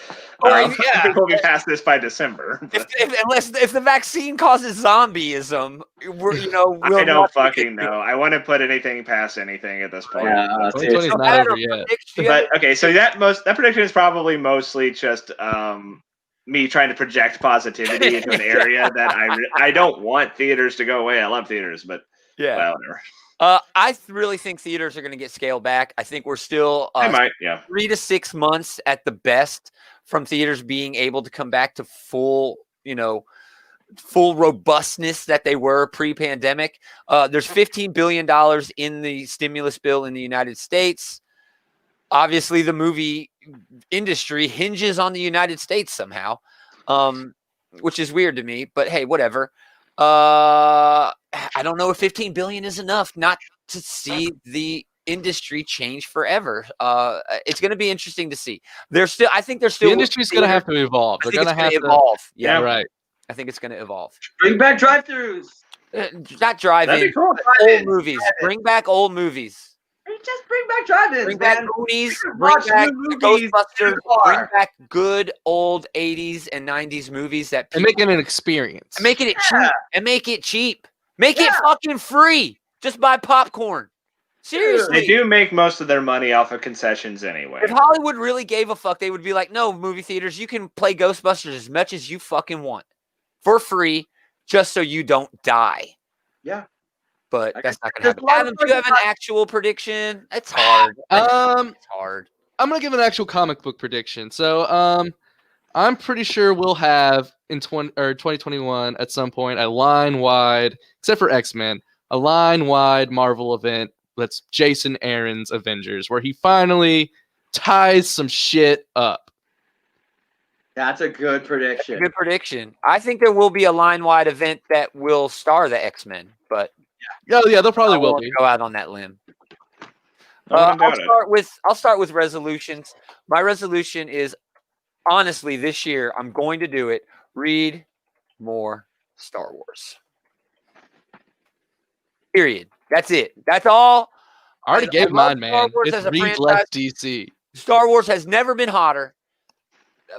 I think we'll be past this by December. If the vaccine causes zombieism, I don't fucking know. I wouldn't put anything past anything at this point. Yeah, 2020 is not over yet. But okay, so that prediction is probably mostly just me trying to project positivity into an area that I don't want theaters to go away. I love theaters, but well, whatever. I really think theaters are going to get scaled back. I think we're still 3 to 6 months at the best from theaters being able to come back to full robustness that they were pre-pandemic. There's $15 billion in the stimulus bill in the United States. Obviously, the movie industry hinges on the United States somehow, which is weird to me. But hey, whatever. I don't know if 15 billion is enough not to see the industry change forever. It's going to be interesting to see. I think the industry's going to have to evolve. They're going to have to evolve. Yeah, right. I think it's going to evolve. Bring back drive-thrus. Not drive-in. Cool. Old movies. Bring back old movies. Just bring back drive-ins. Bring back Goonies. Bring back Ghostbusters. Bring back good old 80s and 90s movies and make it an experience. And make it cheap. And make it cheap. Make it fucking free. Just buy popcorn. Seriously. They do make most of their money off of concessions anyway. If Hollywood really gave a fuck, they would be like, no, movie theaters, you can play Ghostbusters as much as you fucking want for free, just so you don't die. Yeah. But that's not going to happen. Adam, do you have an actual prediction? It's hard. It's hard. I'm going to give an actual comic book prediction. So I'm pretty sure we'll have in 2021 at some point a line-wide, except for X-Men, a line-wide Marvel event that's Jason Aaron's Avengers, where he finally ties some shit up. That's a good prediction. Good prediction. I think there will be a line-wide event that will star the X-Men, but yeah, there probably will be. Go out on that limb. I'll start with resolutions. My resolution is, honestly, this year I'm going to do it. Read more Star Wars. Period. That's it. That's all. I already gave mine, man. It's read less DC. Star Wars has never been hotter.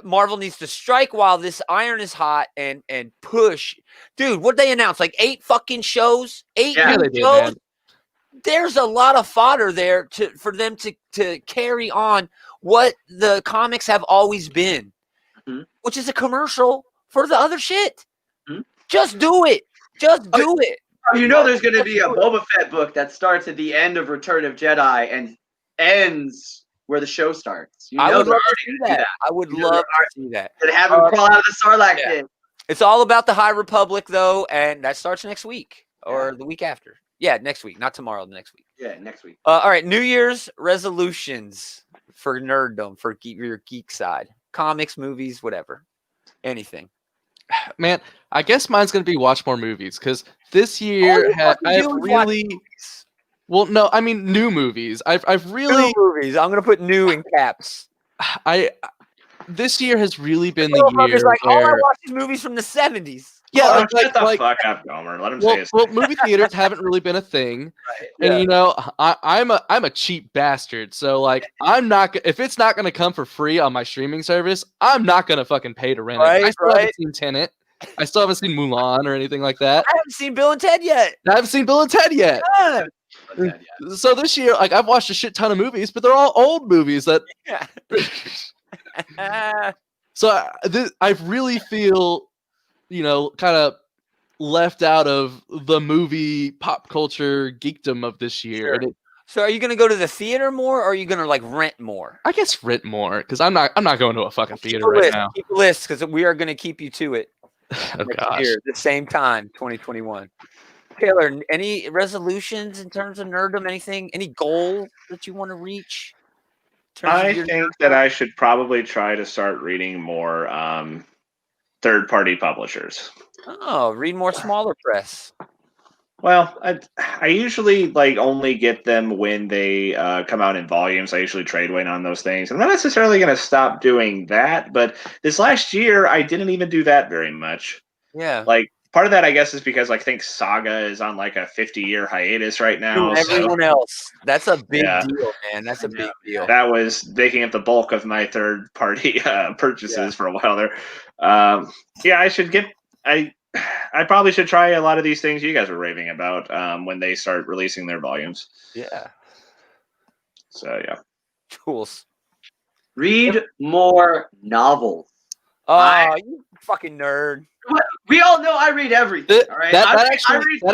Marvel needs to strike while this iron is hot and push. Dude, what'd they announce? Like 8 fucking shows? 8 shows? Man. There's a lot of fodder there for them to carry on what the comics have always been, which is a commercial for the other shit. Just do it. Just do it. There's going to be a Boba Fett book that starts at the end of Return of Jedi and ends where the show starts. I would love to see that. I would love to see that. And have him crawl out of the Sarlacc pit. It's all about the High Republic, though, and that starts next week or the week after. Yeah, next week. Not tomorrow, the next week. Yeah, next week. All right, New Year's resolutions for nerddom, for your geek side. Comics, movies, whatever. Anything. Man, I guess mine's going to be watch more movies, because this year I have really... Well, no, I mean new movies. I've really new movies. I'm gonna put new in caps. This year has really been the year. Like, all I watch is movies from the 70s. Yeah, shut the fuck up, Gomer. Let him say his well, movie theaters haven't really been a thing, and I'm a cheap bastard. So like, I'm not if it's not gonna come for free on my streaming service, I'm not gonna fucking pay to rent it. I still haven't seen Tenet. I still haven't seen Mulan or anything like that. I haven't seen Bill and Ted yet. Yeah. So this year, like, I've watched a shit ton of movies, but they're all old movies that. So I really feel, kind of left out of the movie pop culture geekdom of this year. Sure. So are you gonna go to the theater more, or are you gonna like rent more? I guess rent more, because I'm not going to a fucking theater right now. Keep a list, because we are gonna keep you to it. Oh gosh. Year, the same time, 2021. Taylor, any resolutions in terms of nerddom? Anything? Any goal that you want to reach? I think that I should probably try to start reading more third-party publishers. Oh, read more smaller press. Well, I usually like only get them when they come out in volumes. I usually trade weight on those things. I'm not necessarily going to stop doing that, but this last year I didn't even do that very much. Yeah. Like part of that, I guess, is because I think Saga is on like a 50-year hiatus right now. Everyone else, that's a big Yeah. deal, man. That's a big deal. That was making up the bulk of my third-party purchases for a while there. Yeah, I should get. I probably should try a lot of these things you guys were raving about when they start releasing their volumes. Yeah. So yeah. Tools. Read more novels. Oh, you fucking nerd. We all know I read everything. All right. That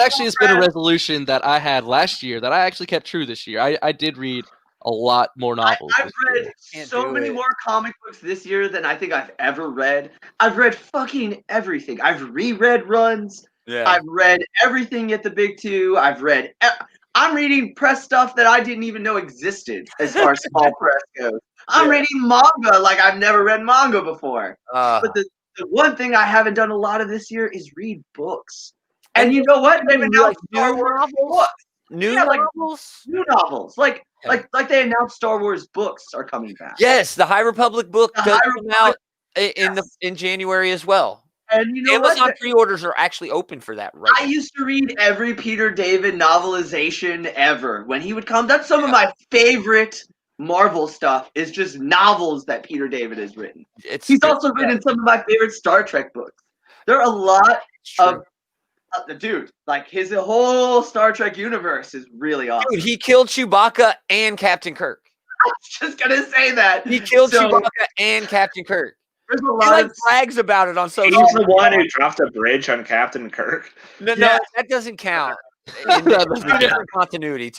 actually has been a resolution that I had last year that I actually kept true this year. I did read a lot more novels. I've read so many more comic books this year than I think I've ever read. I've read fucking everything. I've reread runs. Yeah. I've read everything at the big two. I'm reading press stuff that I didn't even know existed as far as small press goes. I'm reading manga like I've never read manga before. But the one thing I haven't done a lot of this year is read books. And you know what? They've announced Star Wars books. New novels? New novels. Like they announced Star Wars books are coming back. Yes, the High Republic book does come out in January as well. And you know Amazon pre-orders are actually open for that right I used to read every Peter David novelization ever. When he would come, that's some of my favorite Marvel stuff is just novels that Peter David has written. He's also written some of my favorite Star Trek books. There are a lot of dude, like his whole Star Trek universe is really awesome. Dude, he killed Chewbacca and Captain Kirk. I was just gonna say that. He killed Chewbacca and Captain Kirk. There's a lot of brags about it on social media. He's the one who dropped a bridge on Captain Kirk. No, that doesn't count. Two different continuity.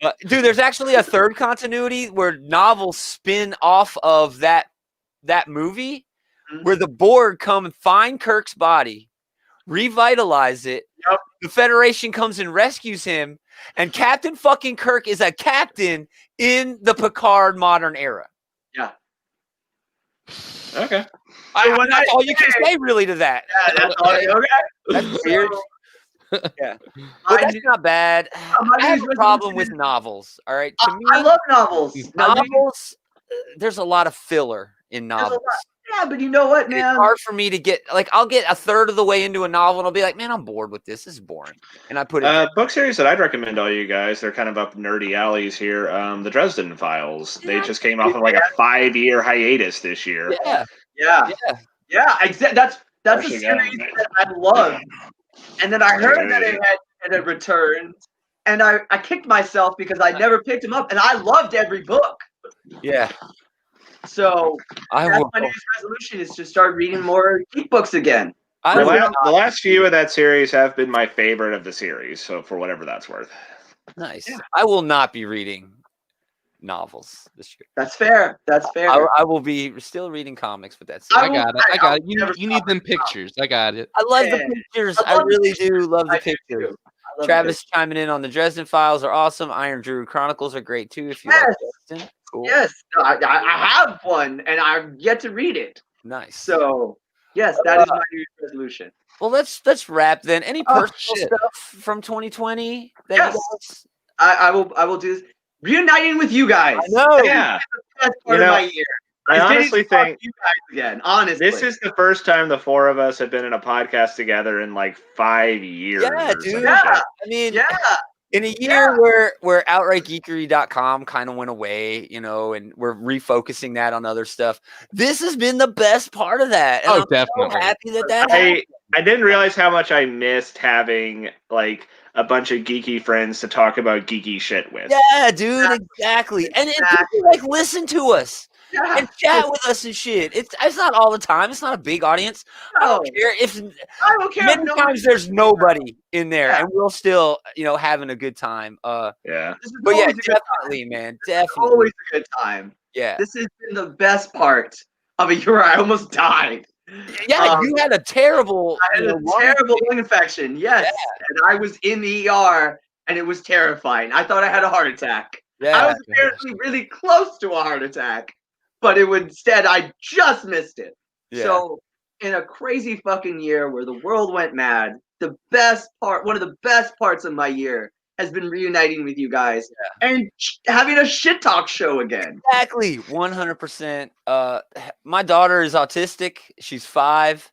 But dude, there's actually a third continuity where novels spin off of that movie, where the Borg come and find Kirk's body, revitalize it. Yep. The Federation comes and rescues him, and Captain fucking Kirk is a captain in the Picard modern era. Yeah. Okay. That's all you can say really to that. Yeah, that's all. Okay. That's weird. Yeah, but that's not bad. I have a problem with novels. All right, to me, I love novels. Novels, there's a lot of filler in novels. Yeah, but you know what, man? It's hard for me to get. Like, I'll get a third of the way into a novel, and I'll be like, "Man, I'm bored with this. This is boring." And I put it. Book series that I'd recommend all you guys. They're kind of up nerdy alleys here. The Dresden Files. They just came off of like a 5-year hiatus this year. Yeah. That's a series that I love. And then I heard that it had returned, and I kicked myself because I never picked him up, and I loved every book. Yeah. So that's my New Year's resolution is to start reading more geek books again. The last few of that series have been my favorite of the series, so for whatever that's worth. Nice. Yeah. I will not be reading novels this year. That's fair. I will be still reading comics, but that's it. I got it. You need them pictures. I got it. I love the pictures. I really do love the pictures. Travis chiming in on the Dresden Files are awesome. Iron Druid Chronicles are great too. If you like Dresden. Cool. Yes, I have one, and I've yet to read it. Nice. So, yes, that is my New Year's resolution. Well, let's wrap then. Any personal stuff from 2020 that you guys? I will do this. Reuniting with you guys. I know. Yeah. The best part of my year. I honestly think you guys again. Honestly, this is the first time the four of us have been in a podcast together in like 5 years. Yeah, dude. Yeah. I mean, in a year where OutrightGeekery.com kind of went away, and we're refocusing that on other stuff. This has been the best part of that. And I'm definitely. so happy that happened. I didn't realize how much I missed having like a bunch of geeky friends to talk about geeky shit with. Yeah, dude, exactly. And people like listen to us. Yeah. And chat with us and shit. It's not all the time. It's not a big audience. I don't care. Many times there's nobody in there, and we'll still, having a good time. Yeah. But yeah, definitely, man. Definitely. Always a good time. Yeah. This has been the best part of a year where I almost died. Yeah, you had a terrible. I had a terrible lung infection. Yes, and I was in the ER, and it was terrifying. I thought I had a heart attack. Yeah. I was apparently really close to a heart attack. But instead, I just missed it. Yeah. So, in a crazy fucking year where the world went mad, one of the best parts of my year has been reuniting with you guys and having a shit talk show again. Exactly, 100%. My daughter is autistic. She's 5.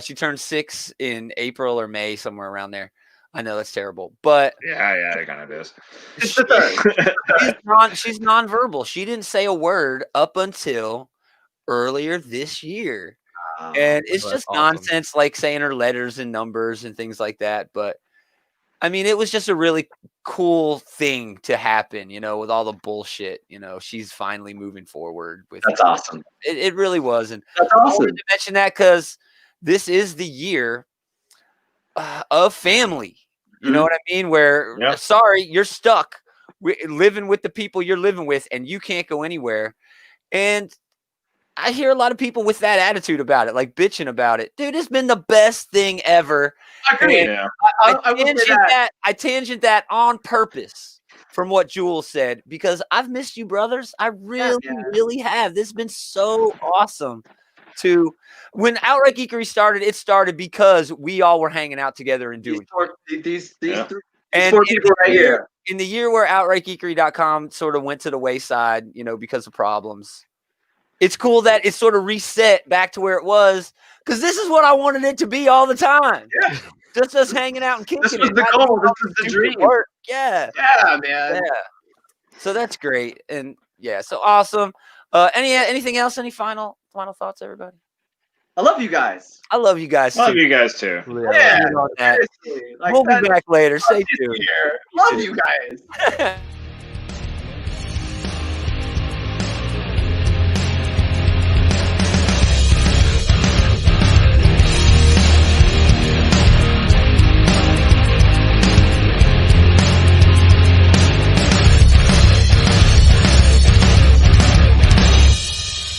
She turned 6 in April or May, somewhere around there. I know that's terrible, but yeah, it kind of is. It's the third. she's nonverbal. She didn't say a word up until earlier this year, and it's that's just awesome. nonsense, like saying her letters and numbers and things like that. But I mean, it was just a really cool thing to happen, with all the bullshit. She's finally moving forward with. That's awesome. It really was, and That's I awesome. wanted to mention that because this is the year of family. You know what I mean? Where sorry, you're stuck living with the people you're living with, and you can't go anywhere. And I hear a lot of people with that attitude about it, like bitching about it. Dude, it's been the best thing ever. I agree. Yeah. I tangent that on purpose from what Jules said because I've missed you, brothers. I really have. This has been so awesome. When Outright Geekery started, it started because we all were hanging out together and doing these and four people right here. In the year where OutrightGeekery.com sort of went to the wayside, because of problems, it's cool that it's sort of reset back to where it was because this is what I wanted it to be all the time. Yeah. Just us hanging out and kicking This was it. the goal. This was the dream. Work. Yeah. Yeah, man. Yeah. So that's great. And yeah, so awesome. Anything else? Any final thoughts, everybody? I love you guys. I love you guys too. Love you guys too. Yeah. We'll be back later. Stay tuned. Love you guys.